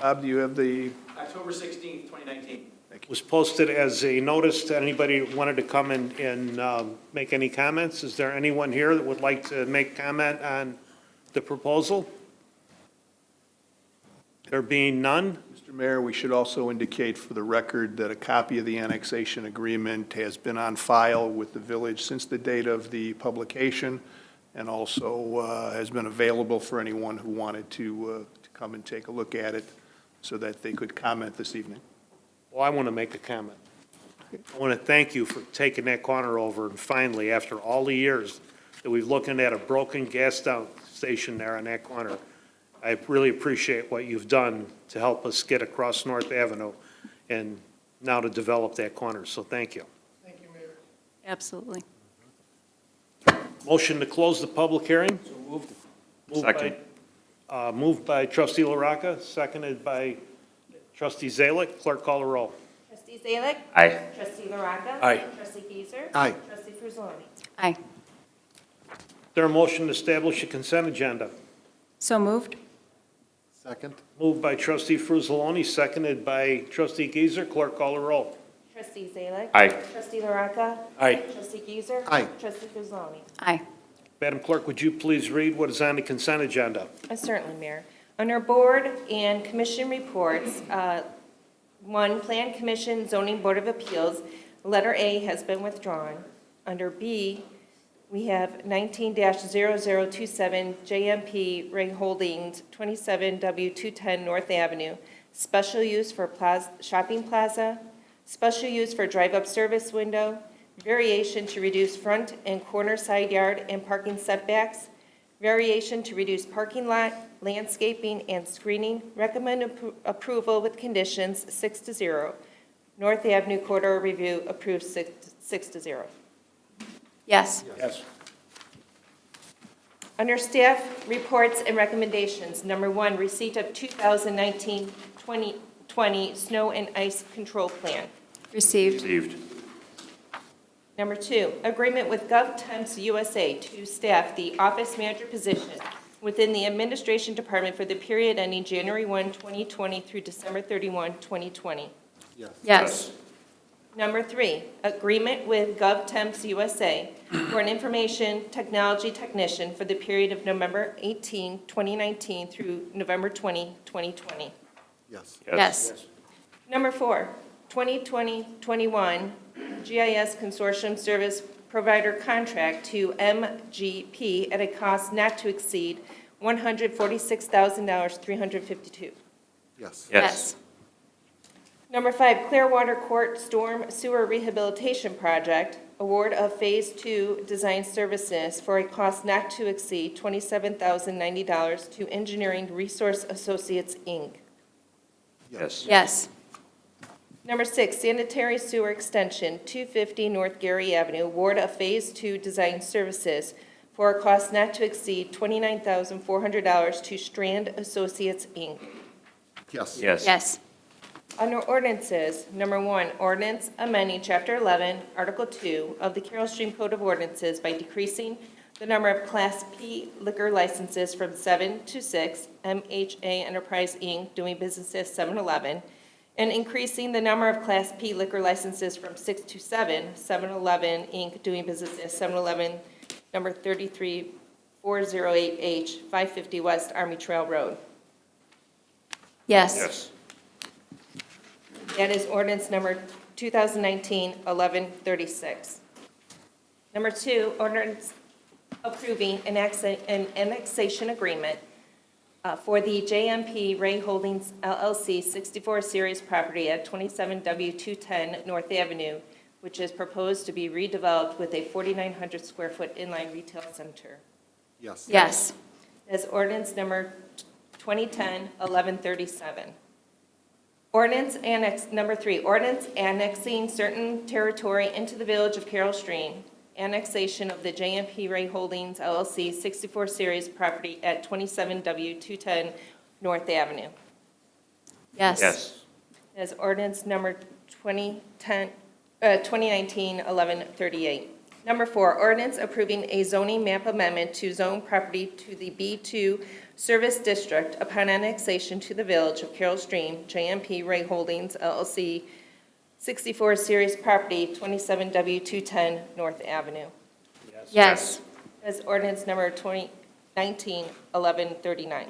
Bob, do you have the, October 16th, 2019. Was posted as a notice to anybody who wanted to come and make any comments. Is there anyone here that would like to make comment on the proposal? There being none? Mr. Mayor, we should also indicate for the record that a copy of the annexation agreement has been on file with the village since the date of the publication and also has been available for anyone who wanted to come and take a look at it so that they could comment this evening. Well, I want to make a comment. I want to thank you for taking that corner over and finally, after all the years that we've looking at a broken gas station there on that corner, I really appreciate what you've done to help us get across North Avenue and now to develop that corner. So thank you. Thank you, Mayor. Absolutely. Motion to close the public hearing? So moved. Second. Moved by trustee LaRocca, seconded by trustee Zalick. Clerk, call the roll. Trustee Zalick. Aye. Trustee LaRocca. Aye. Trustee Giesser. Aye. Trustee Frizzalone. Aye. There a motion to establish a consent agenda? So moved? Second. Moved by trustee Frizzalone, seconded by trustee Giesser. Clerk, call the roll. Trustee Zalick. Aye. Trustee LaRocca. Aye. Trustee Giesser. Aye. Trustee Frizzalone. Aye. Madam Clerk, would you please read what is on the consent agenda? Certainly, Mayor. Under Board and Commission reports, 1, Plan Commission Zoning Board of Appeals, letter A has been withdrawn. Under B, We have 19-0027 JMP Ray Holdings, 27 W210 North Avenue, special use for shopping plaza, special use for drive-up service window, variation to reduce front and corner side yard and parking setbacks, variation to reduce parking lot, landscaping, and screening. Recommend approval with conditions 6-0. North Avenue corridor review approved 6-0. Yes. Yes. Under staff reports and recommendations, number 1, receipt of 2019-2020 snow and ice control plan. Received. Received. Number 2, agreement with GovTemps USA to staff the office manager position within the administration department for the period ending January 1, 2020 through December 31, 2020. Yes. Yes. Number 3, agreement with GovTemps USA for an information technology technician for the period of November 18, 2019 through November 20, 2020. Yes. Yes. Number 4, 2020-21 GIS Consortium Service Provider Contract to MGP at a cost not to exceed $146,000, $352. Yes. Yes. Number 5, Clearwater Court Storm Sewer Rehabilitation Project, award of Phase 2 design services for a cost not to exceed $27,090 to Engineering Resource Associates, Inc. Yes. Yes. Number 6, Sanitary Sewer Extension, 250 North Gary Avenue, award of Phase 2 design services for a cost not to exceed $29,400 to Strand Associates, Inc. Yes. Yes. Yes. Under ordinances, number 1, ordinance amending Chapter 11, Article 2 of the Carroll Stream Code of Ordinances by decreasing the number of Class P liquor licenses from 7 to 6, MHA Enterprise, Inc., doing business as 7-Eleven, and increasing the number of Class P liquor licenses from 6 to 7, 7-Eleven, Inc., doing business as 7-Eleven, number 33408H, 550 West Army Trail Road. Yes. Yes. That is ordinance number 2019-1136. Number 2, ordinance approving an annexation agreement for the JMP Ray Holdings LLC 64 Series property at 27 W210 North Avenue, which is proposed to be redeveloped with a 4,900 square foot inline retail center. Yes. Yes. As ordinance number 2010-1137. Number 3, ordinance annexing certain territory into the village of Carroll Stream, annexation of the JMP Ray Holdings LLC 64 Series property at 27 W210 North Avenue. Yes. Yes. As ordinance number 2019-1138. Number 4, ordinance approving a zoning map amendment to zone property to the B2 Service District upon annexation to the village of Carroll Stream, JMP Ray Holdings LLC 64 Series property, 27 W210 North Avenue. Yes. As ordinance number 2019-1139.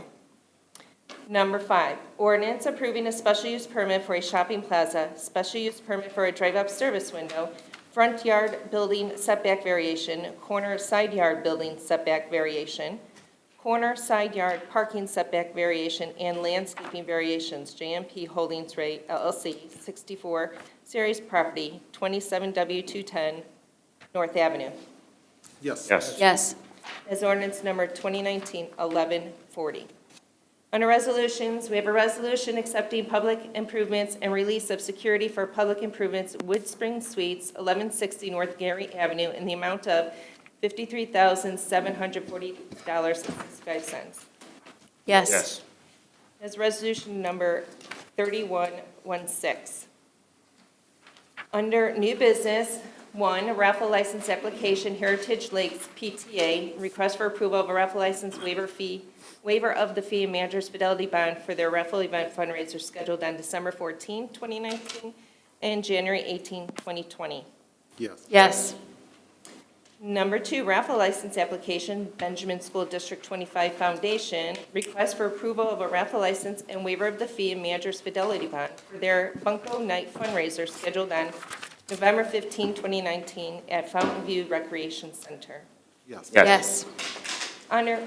Number 5, ordinance approving a special use permit for a shopping plaza, special use permit for a drive-up service window, front yard building setback variation, corner side yard building setback variation, corner side yard parking setback variation, and landscaping variations, JMP Holdings Ray LLC, 64 Series property, 27 W210 North Avenue. Yes. Yes. Yes. As ordinance number 2019-1140. Under resolutions, we have a resolution accepting public improvements and release of security for public improvements, Wood Spring Suites, 1160 North Gary Avenue, in the amount of $53,740.65. Yes. Yes. As resolution number 3116. Under new business, 1, raffle license application, Heritage Lakes PTA, request for approval of a raffle license waiver of the fee and manager's fidelity bond for their raffle event fundraiser scheduled on December 14, 2019 and January 18, 2020. Yes. Yes. Number 2, raffle license application, Benjamin School District 25 Foundation, request for approval of a raffle license and waiver of the fee and manager's fidelity bond for their Bunko Night fundraiser scheduled on November 15, 2019 at Fountain View Recreation Center. Yes. Yes. Under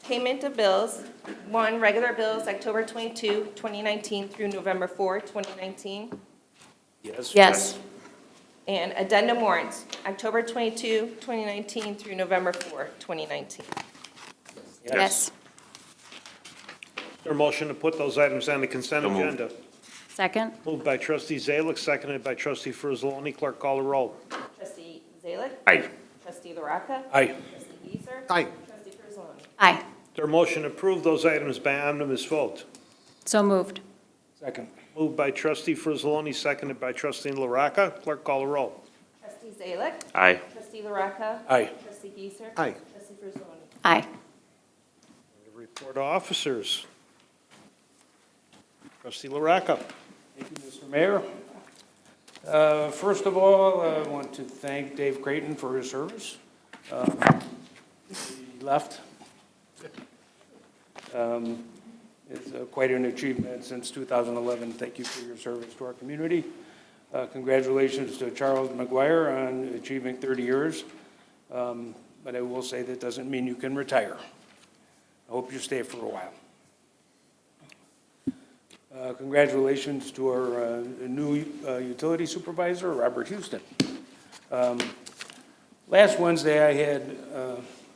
payment of bills, one, regular bills, October 22, 2019 through November 4, 2019. Yes. Yes. And addendum warrants, October 22, 2019 through November 4, 2019. Yes. Is there a motion to put those items on the consent So moved. agenda? Second? Moved by trustee Zalick, seconded by trustee Frizzaloni. Clerk, call the roll. Trustee Zalick. Aye. Trustee LaRocca. Aye. Trustee Giesser. Aye. Trustee Frizzaloni. Aye. Is there a motion to approve those items by omnibus vote? So moved. Second. Moved by trustee Frizzaloni, seconded by trustee LaRocca. Clerk, call the roll. Trustee Zalick. Aye. Trustee LaRocca. Aye. Trustee Giesser. Aye. Trustee Frizzaloni. Aye. Report to officers. Trustee LaRocca. Thank you, Mr. Mayor. First of all, I want to thank Dave Creighton for his service. He left. It's quite an achievement since 2011. Thank you for your service to our community. Congratulations to Charles McGuire on achieving 30 years. But I will say that doesn't mean you can retire. I hope you stay for a while. Congratulations to our new utility supervisor, Robert Houston. Last Wednesday,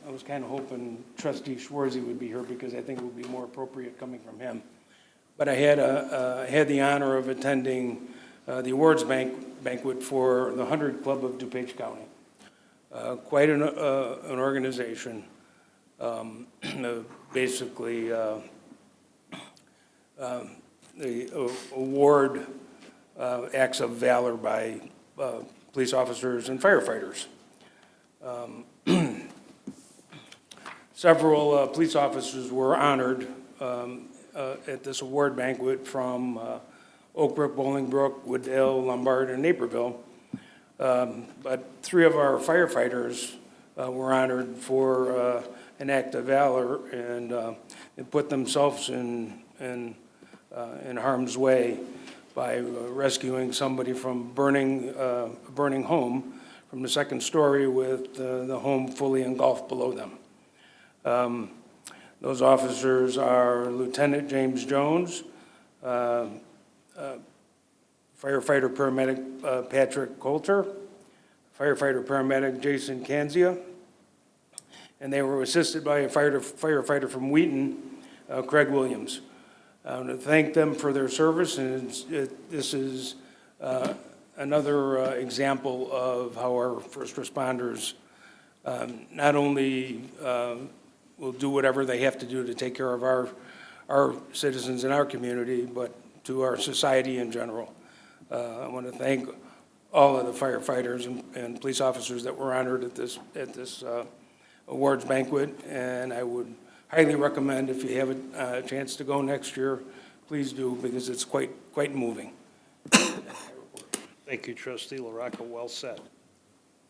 I was kind of hoping trustee Schwarzy would be here because I think it would be more appropriate coming from him. But I had the honor of attending the awards banquet for the 100 Club of DuPage County. Quite an organization. Basically, the award acts of valor by police officers and firefighters. Several police officers were honored at this award banquet from Oak Brook, Bolingbrook, Wooddale, Lombard, and Naperville. But 3 of our firefighters were honored for an act of valor and put themselves in harm's way by rescuing somebody from burning home from the 2nd story with the home fully engulfed below them. Those officers are Lieutenant James Jones, firefighter paramedic Patrick Coulter, firefighter paramedic Jason Kanzia, and they were assisted by a firefighter from Wheaton, Craig Williams. I want to thank them for their service, and this is another example of how our first responders not only will do whatever they have to do to take care of our citizens in our community, but to our society in general. I want to thank all of the firefighters and police officers that were honored at this awards banquet, and I would highly recommend if you have a chance to go next year, please do, because it's quite moving. Thank you, trustee LaRocca. Well said.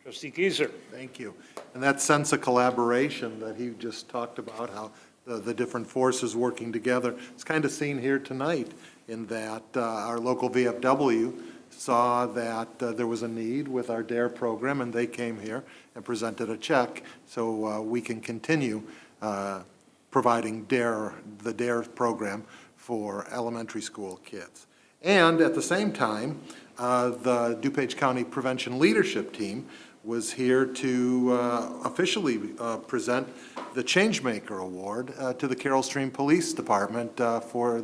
Trustee Giesser. Thank you. And that sense of collaboration that he just talked about, how the different forces working together, it's kind of seen here tonight in that our local VFW saw that there was a need with our DARE program, and they came here and presented a check so we can continue providing the DARE program for elementary school kids. And at the same time, the DuPage County Prevention Leadership Team was here to officially present the Changemaker Award to the Carroll Stream Police Department for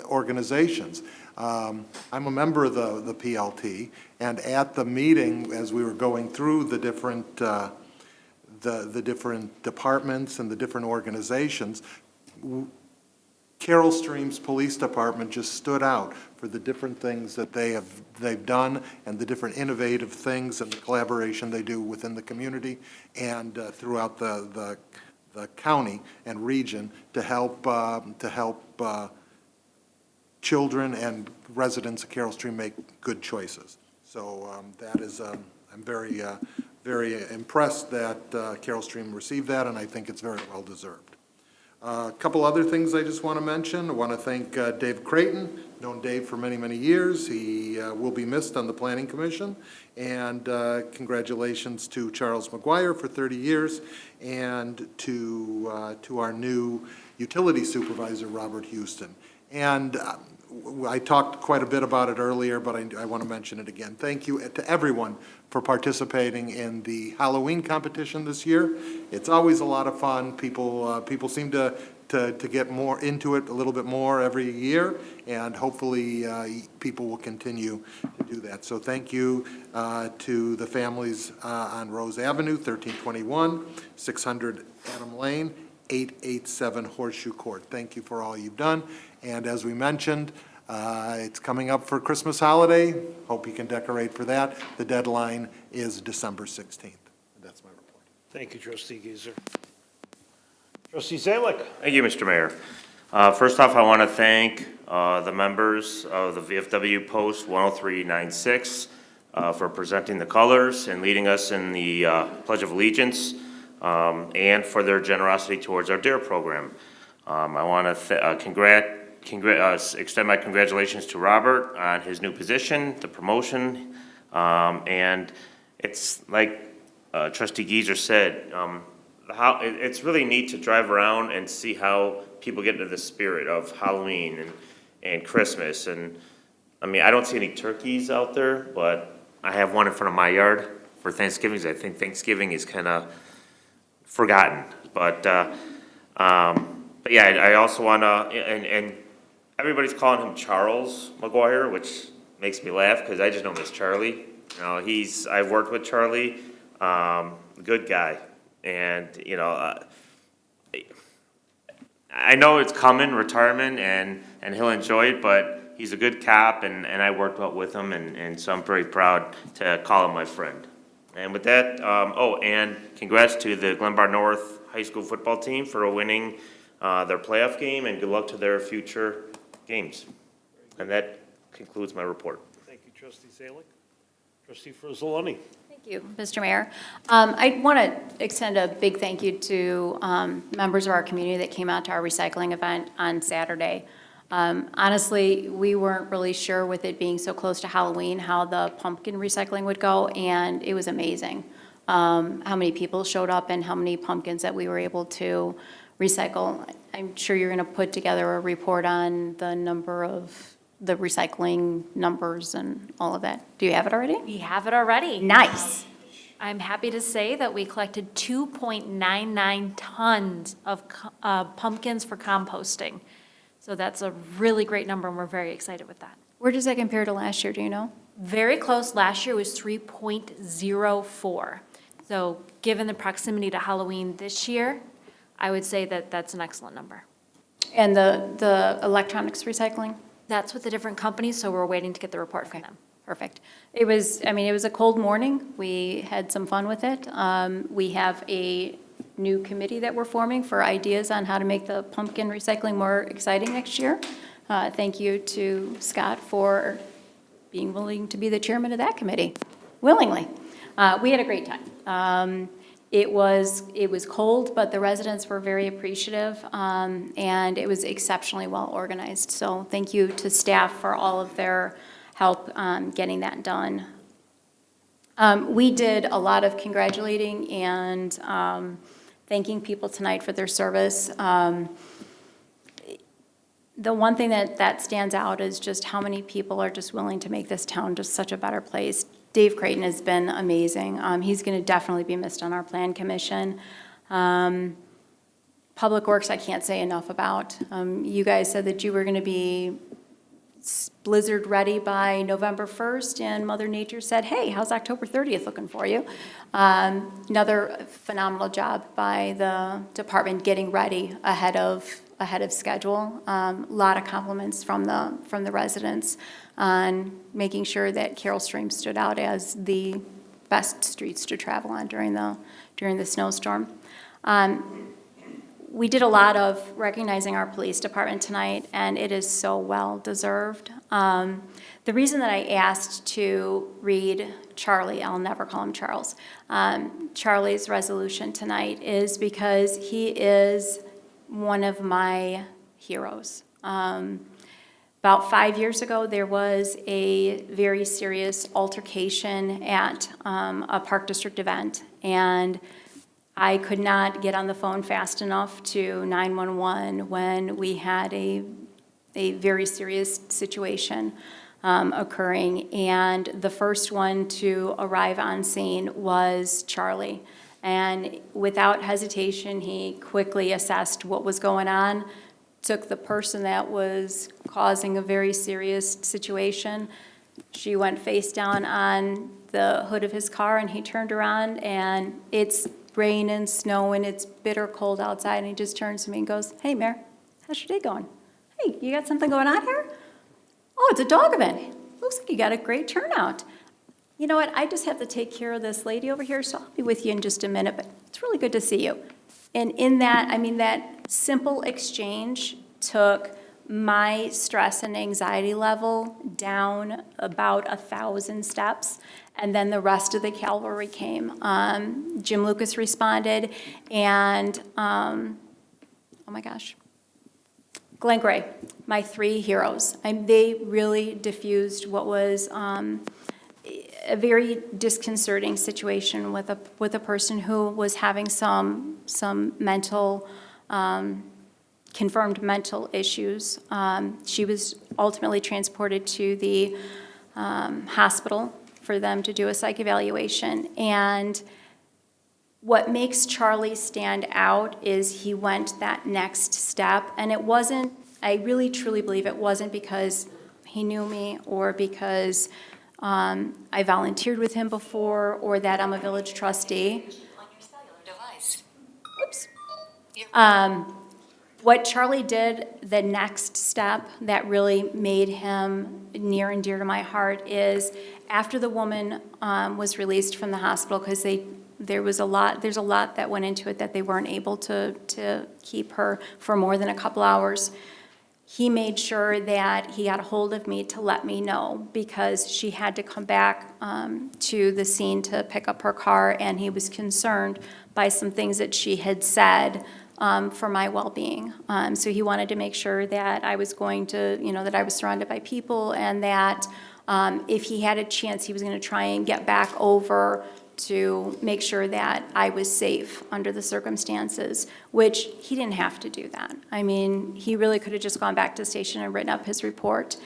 organizations. I'm a member of the PLT, and at the meeting, as we were going through the different departments and the different organizations, Carroll Stream's Police Department just stood out for the different things that they've done and the different innovative things and the collaboration they do within the community and throughout the county and region to help children and residents of Carroll Stream make good choices. So that is, I'm very impressed that Carroll Stream received that, and I think it's very well deserved. A couple other things I just want to mention. I want to thank Dave Creighton, known Dave for many, many years. He will be missed on the Planning Commission. And congratulations to Charles McGuire for 30 years, and to our new utility supervisor, Robert Houston. And I talked quite a bit about it earlier, but I want to mention it again. Thank you to everyone for participating in the Halloween competition this year. It's always a lot of fun. People seem to get more into it a little bit more every year, and hopefully people will continue to do that. So thank you to the families on Rose Avenue, 1321, 600 Adam Lane, 887 Horseshoe Court. Thank you for all you've done. And as we mentioned, it's coming up for Christmas holiday. Hope you can decorate for that. The deadline is December 16th. That's my report. Thank you, Trustee Giesser. Trustee Zalick. Thank you, Mr. Mayor. First off, I want to thank the members of the VFW Post 10396 for presenting the colors and leading us in the Pledge of Allegiance, and for their generosity towards our DARE program. I want to extend my congratulations to Robert on his new position, the promotion, and it's like Trustee Giesser said, it's really neat to drive around and see how people get into the spirit of Halloween and Christmas. And I mean, I don't see any turkeys out there, but I have one in front of my yard for Thanksgiving. I think Thanksgiving is kind of forgotten, but yeah, I also want to, and everybody's calling him Charles McGuire, which makes me laugh because I just know him as Charlie. You know, I've worked with Charlie, good guy, and you know, I know it's coming, retirement, and he'll enjoy it, but he's a good cop, and I worked well with him, and so I'm very proud to call him my friend. And with that, and congrats to the Glenbard North High School football team for winning their playoff game, and good luck to their future games. And that concludes my report. Thank you, Trustee Zalick. Trustee Frizzoloni. Thank you, Mr. Mayor. I want to extend a big thank you to members of our community that came out to our recycling event on Saturday. Honestly, we weren't really sure with it being so close to Halloween how the pumpkin recycling would go, and it was amazing how many people showed up and how many pumpkins that we were able to recycle. I'm sure you're going to put together a report on the number of the recycling numbers and all of that. Do you have it already? We have it already. Nice. I'm happy to say that we collected 2.99 tons of pumpkins for composting. So that's a really great number, and we're very excited with that. Where does that compare to last year, do you know? Very close. Last year was 3.04. So given the proximity to Halloween this year, I would say that that's an excellent number. And the electronics recycling? That's with the different companies, so we're waiting to get the report from them. Perfect. It was a cold morning. We had some fun with it. We have a new committee that we're forming for ideas on how to make the pumpkin recycling more exciting next year. Thank you to Scott for being willing to be the chairman of that committee, willingly. We had a great time. It was cold, but the residents were very appreciative, and it was exceptionally well organized. So thank you to staff for all of their help getting that done. We did a lot of congratulating and thanking people tonight for their service. The one thing that stands out is just how many people are just willing to make this town just such a better place. Dave Creighton has been amazing. He's going to definitely be missed on our Plan Commission. Public Works, I can't say enough about. You guys said that you were going to be blizzard ready by November 1st, and Mother Nature said, hey, how's October 30th looking for you? Another phenomenal job by the department getting ready ahead of schedule. A lot of compliments from the residents on making sure that Carroll Stream stood out as the best streets to travel on during the snowstorm. We did a lot of recognizing our police department tonight, and it is so well deserved. The reason that I asked to read Charlie, I'll never call him Charles, Charlie's resolution tonight is because he is one of my heroes. About 5 years ago, there was a very serious altercation at a Park District event, and I could not get on the phone fast enough to 911 when we had a very serious situation occurring. And the first one to arrive on scene was Charlie. And without hesitation, he quickly assessed what was going on, took the person that was causing a very serious situation. She went face down on the hood of his car, and he turned around, and it's rain and snow, and it's bitter cold outside, and he just turns to me and goes, "Hey, Mayor, how's your day going? Hey, you got something going on here? Oh, it's a dog event. Looks like you got a great turnout. You know what, I just have to take care of this lady over here, so I'll be with you in just a minute, but it's really good to see you." And in that, I mean, that simple exchange took my stress and anxiety level down about 1,000 steps, and then the rest of the cavalry came. Jim Lucas responded, and, oh my gosh, Glenn Gray, my 3 heroes. They really diffused what was a very disconcerting situation with a person who was having some mental, confirmed mental issues. She was ultimately transported to the hospital for them to do a psych evaluation. And what makes Charlie stand out is he went that next step. And it wasn't, I really truly believe it wasn't because he knew me or because I volunteered with him before or that I'm a village trustee. Oops. What Charlie did, the next step that really made him near and dear to my heart is after the woman was released from the hospital, because there's a lot that went into it that they weren't able to keep her for more than a couple hours. He made sure that he got a hold of me to let me know because she had to come back to the scene to pick up her car, and he was concerned by some things that she had said for my well-being. So he wanted to make sure that I was going to, that I was surrounded by people, and that if he had a chance, he was going to try and get back over to make sure that I was safe under the circumstances, which he didn't have to do that. I mean, he really could have just gone back to the station and written up his report.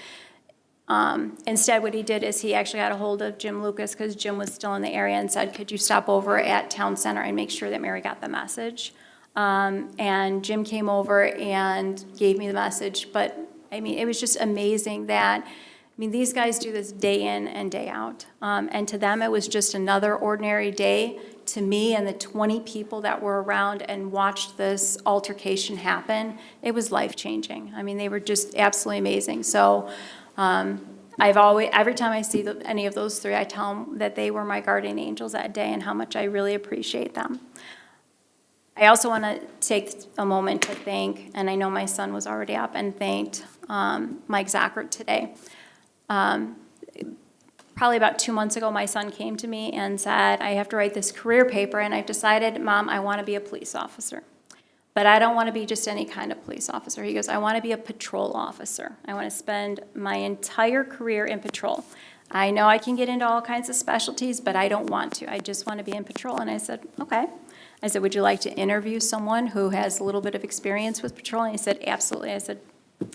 Instead, what he did is he actually got a hold of Jim Lucas, because Jim was still in the area, and said, could you stop over at Town Center and make sure that Mary got the message? And Jim came over and gave me the message. But, I mean, it was just amazing that, these guys do this day in and day out. And to them, it was just another ordinary day. To me and the 20 people that were around and watched this altercation happen, it was life-changing. They were just absolutely amazing. So every time I see any of those 3, I tell them that they were my guardian angels that day and how much I really appreciate them. I also want to take a moment to thank, and I know my son was already up and thanked Mike Zockert today. Probably about 2 months ago, my son came to me and said, I have to write this career paper, and I've decided, Mom, I want to be a police officer. But I don't want to be just any kind of police officer. He goes, I want to be a patrol officer. I want to spend my entire career in patrol. I know I can get into all kinds of specialties, but I don't want to. I just want to be in patrol. And I said, okay. I said, would you like to interview someone who has a little bit of experience with patrol? And he said, absolutely. I said,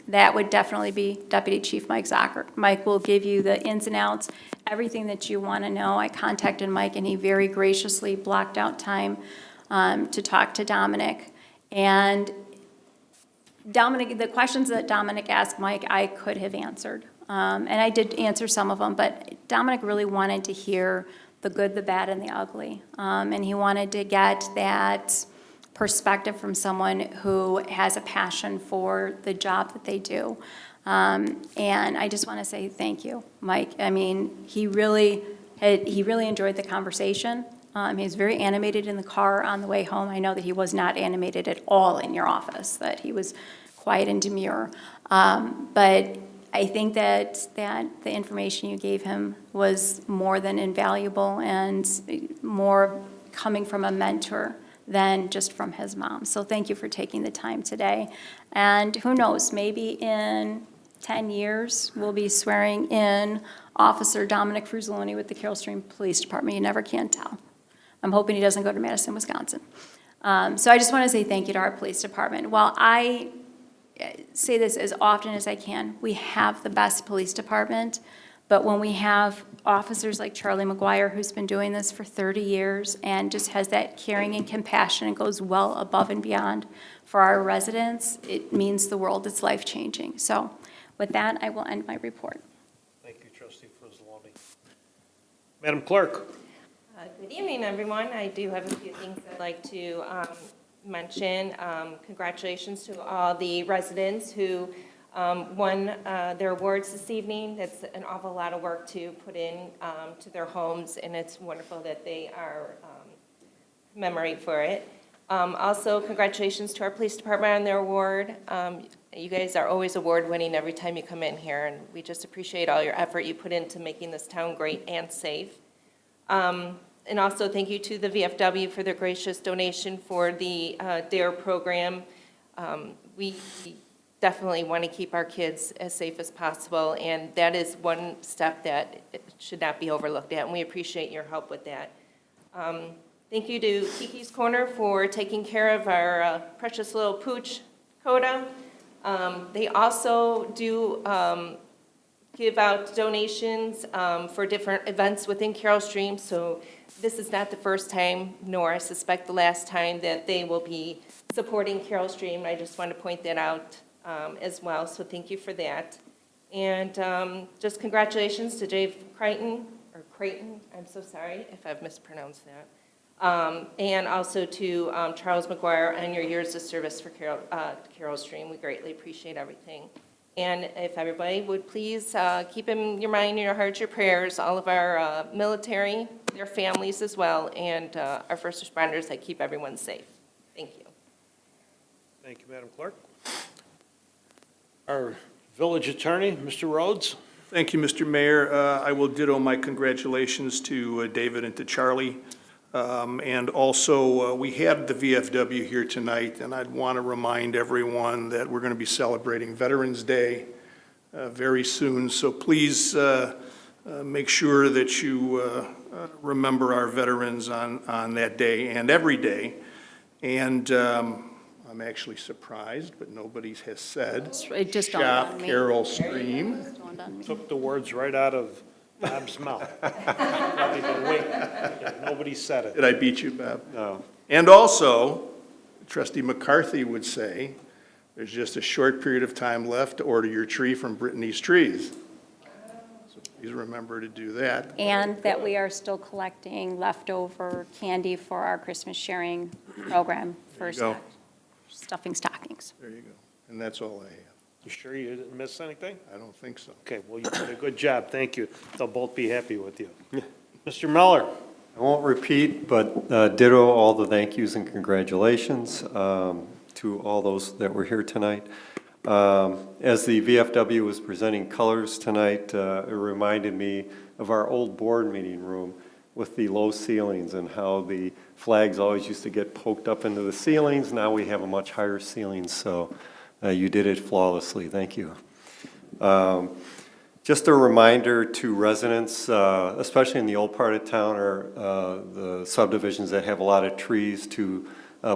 that would definitely be Deputy Chief Mike Zockert. Mike will give you the ins and outs, everything that you want to know. I contacted Mike, and he very graciously blocked out time to talk to Dominic. And Dominic, the questions that Dominic asked Mike, I could have answered. And I did answer some of them, but Dominic really wanted to hear the good, the bad, and the ugly. And he wanted to get that perspective from someone who has a passion for the job that they do. And I just want to say thank you, Mike. He really enjoyed the conversation. He was very animated in the car on the way home. I know that he was not animated at all in your office, that he was quiet and demure. But I think that the information you gave him was more than invaluable and more coming from a mentor than just from his mom. So thank you for taking the time today. And who knows, maybe in 10 years, we'll be swearing in Officer Dominic Fruzoloni with the Carroll Stream Police Department. You never can tell. I'm hoping he doesn't go to Madison, Wisconsin. So I just want to say thank you to our police department. While I say this as often as I can, we have the best police department, but when we have officers like Charlie McGuire, who's been doing this for 30 years and just has that caring and compassion and goes well above and beyond for our residents, it means the world. It's life-changing. So with that, I will end my report. Thank you, Trustee Frizzoloni. Madam Clerk. Good evening, everyone. I do have a few things I'd like to mention. Congratulations to all the residents who won their awards this evening. That's an awful lot of work to put in to their homes, and it's wonderful that they are commemorated for it. Also, congratulations to our police department on their award. You guys are always award-winning every time you come in here, and we just appreciate all your effort you put into making this town great and safe. And also thank you to the VFW for their gracious donation for the DARE program. We definitely want to keep our kids as safe as possible, and that is one step that should not be overlooked at, and we appreciate your help with that. Thank you to Kiki's Corner for taking care of our precious little pooch, Coda. They also do give out donations for different events within Carroll Stream, so this is not the first time, nor I suspect the last time, that they will be supporting Carroll Stream. I just want to point that out as well, so thank you for that. And just congratulations to Dave Creighton, I'm so sorry if I've mispronounced that. And also to Charles McGuire and your years of service for Carroll Stream. We greatly appreciate everything. And if everybody would please keep in your mind, in your hearts, your prayers, all of our military, their families as well, and our first responders that keep everyone safe. Thank you. Thank you, Madam Clerk. Our village attorney, Mr. Rhodes. Thank you, Mr. Mayor. I will ditto my congratulations to David and to Charlie. And also, we had the VFW here tonight, and I'd want to remind everyone that we're going to be celebrating Veterans Day very soon. So please make sure that you remember our veterans on that day and every day. And I'm actually surprised, but nobody has said, It just dawned Shop on me. Carroll Stream. Took the words right out of Bob's mouth. Probably been waiting. Yeah, nobody said it. Did I beat you, Bob? No. And also, Trustee McCarthy would say, there's just a short period of time left to order your tree from Brittany's Trees. So please remember to do that. And that we are still collecting leftover candy for our Christmas sharing program There for you go. stuffing stockings. There you go. And that's all I have. You sure you didn't miss anything? I don't think so. Okay, well, you did a good job. Thank you. They'll both be happy with you. Mr. Muller. I won't repeat, but ditto all the thank yous and congratulations to all those that were here tonight. As the VFW was presenting colors tonight, it reminded me of our old board meeting room with the low ceilings and how the flags always used to get poked up into the ceilings. Now we have a much higher ceiling, so you did it flawlessly. Thank you. Just a reminder to residents, especially in the old part of town or the subdivisions that have a lot of trees, to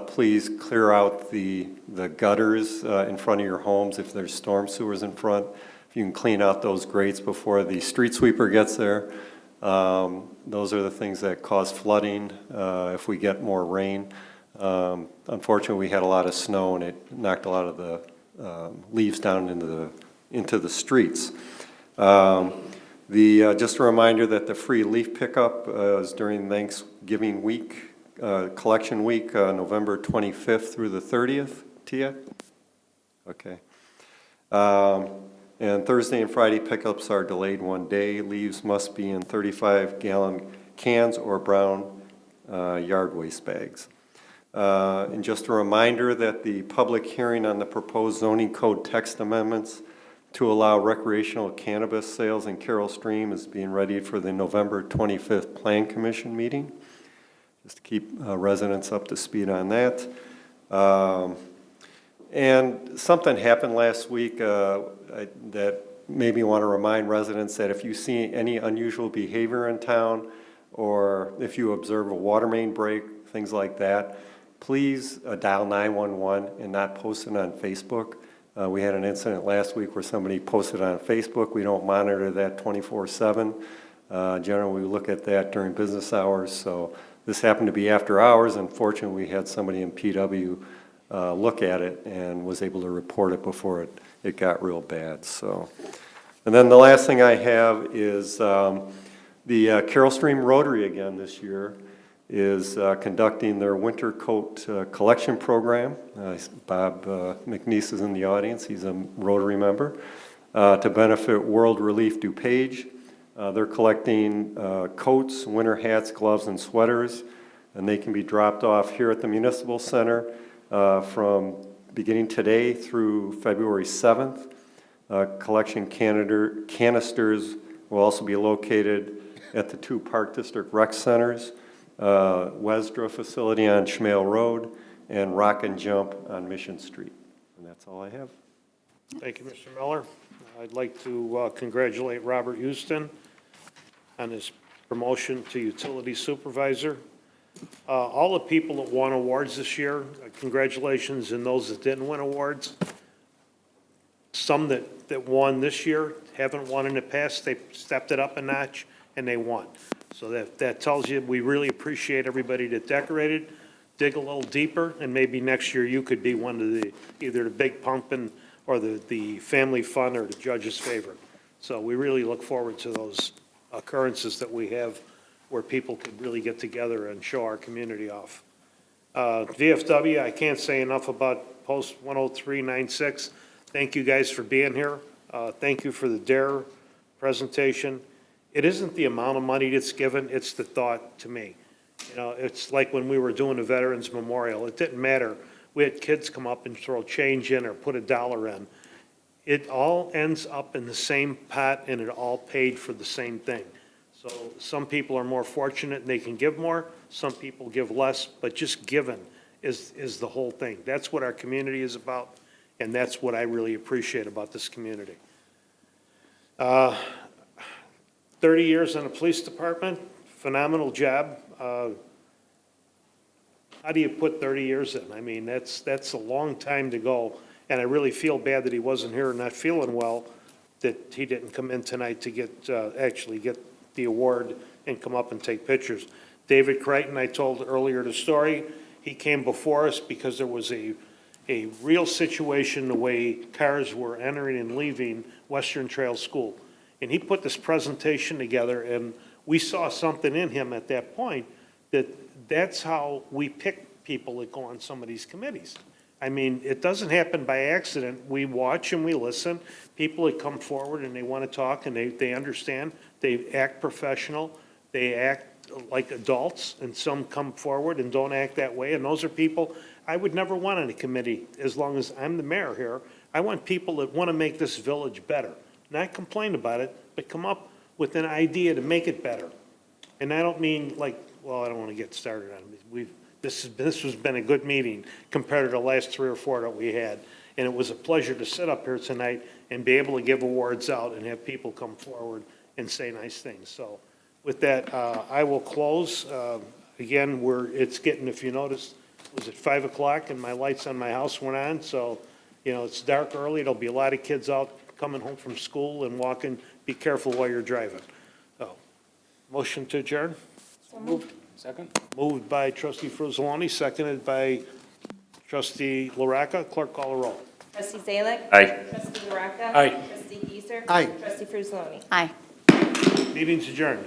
please clear out the gutters in front of your homes if there's storm sewers in front. If you can clean out those grates before the street sweeper gets there. Those are the things that cause flooding if we get more rain. Unfortunately, we had a lot of snow and it knocked a lot of the leaves down into the streets. Just a reminder that the free leaf pickup is during Thanksgiving week, collection week, November 25th through the 30th. Tia? Okay. And Thursday and Friday pickups are delayed one day. Leaves must be in 35-gallon cans or brown yard waste bags. And just a reminder that the public hearing on the proposed zoning code text amendments to allow recreational cannabis sales in Carroll Stream is being readied for the November 25th Plan Commission meeting. just to keep residents up to speed on that. And something happened last week that made me want to remind residents that if you see any unusual behavior in town, or if you observe a water main break, things like that, please dial 911 and not post it on Facebook. We had an incident last week where somebody posted on Facebook. We don't monitor that 24/7. Generally, we look at that during business hours. So this happened to be after hours. Unfortunately, we had somebody in PW look at it and was able to report it before it got real bad. So, and then the last thing I have is the Carroll Stream Rotary again this year is conducting their winter coat collection program. Bob McNeese is in the audience. He's a Rotary member. To benefit World Relief DuPage. They're collecting coats, winter hats, gloves, and sweaters, and they can be dropped off here at the Municipal Center from beginning today through February 7th. Collection canisters will also be located at the 2 Park District Rec Centers, Wesdra facility on Schmale Road, and Rock and Jump on Mission Street. And that's all I have. Thank you, Mr. Miller. I'd like to congratulate Robert Houston on his promotion to Utility Supervisor. All the people that won awards this year, congratulations, and those that didn't win awards. Some that won this year haven't won in the past. They stepped it up a notch, and they won. So that tells you we really appreciate everybody that decorated. Dig a little deeper, and maybe next year you could be one of either the Big Pumpkin or the Family Fun or the judge's favorite. So we really look forward to those occurrences that we have where people could really get together and show our community off. VFW, I can't say enough about Post 10396. Thank you guys for being here. Thank you for the DARE presentation. It isn't the amount of money that's given, it's the thought to me. You know, it's like when we were doing the Veterans Memorial. It didn't matter. We had kids come up and throw change in or put $1 in. It all ends up in the same pot, and it all paid for the same thing. So some people are more fortunate and they can give more. Some people give less, but just giving is the whole thing. That's what our community is about, and that's what I really appreciate about this community. 30 years in the police department, phenomenal job. How do you put 30 years in? I mean, that's a long time to go, and I really feel bad that he wasn't here and not feeling well, that he didn't come in tonight to get, actually get the award and come up and take pictures. David Crichton, I told earlier the story, he came before us because there was a real situation the way cars were entering and leaving Western Trail School. And he put this presentation together, and we saw something in him at that point that's how we pick people that go on some of these committees. I mean, it doesn't happen by accident. We watch and we listen. People that come forward and they want to talk and they understand, they act professional, they act like adults, and some come forward and don't act that way. And those are people I would never want on a committee as long as I'm the mayor here. I want people that want to make this village better. Not complain about it, but come up with an idea to make it better. And I don't mean like, well, I don't want to get started on it. This has been a good meeting compared to the last 3 or 4 that we had. And it was a pleasure to sit up here tonight and be able to give awards out and have people come forward and say nice things. So with that, I will close. Again, it's getting, if you noticed, it was at 5 o'clock and my lights on my house went on. So, you know, it's dark early. There'll be a lot of kids out coming home from school and walking. Be careful while you're driving. So, motion to adjourn? So moved. Second? Moved by trustee Fruzzoloni, seconded by trustee LaRocca. Clerk, call the roll. Trustee Zalek? Aye. Trustee LaRocca? Aye. Trustee Giesser? Aye. Trustee Fruzzoloni? Aye. Meeting's adjourned.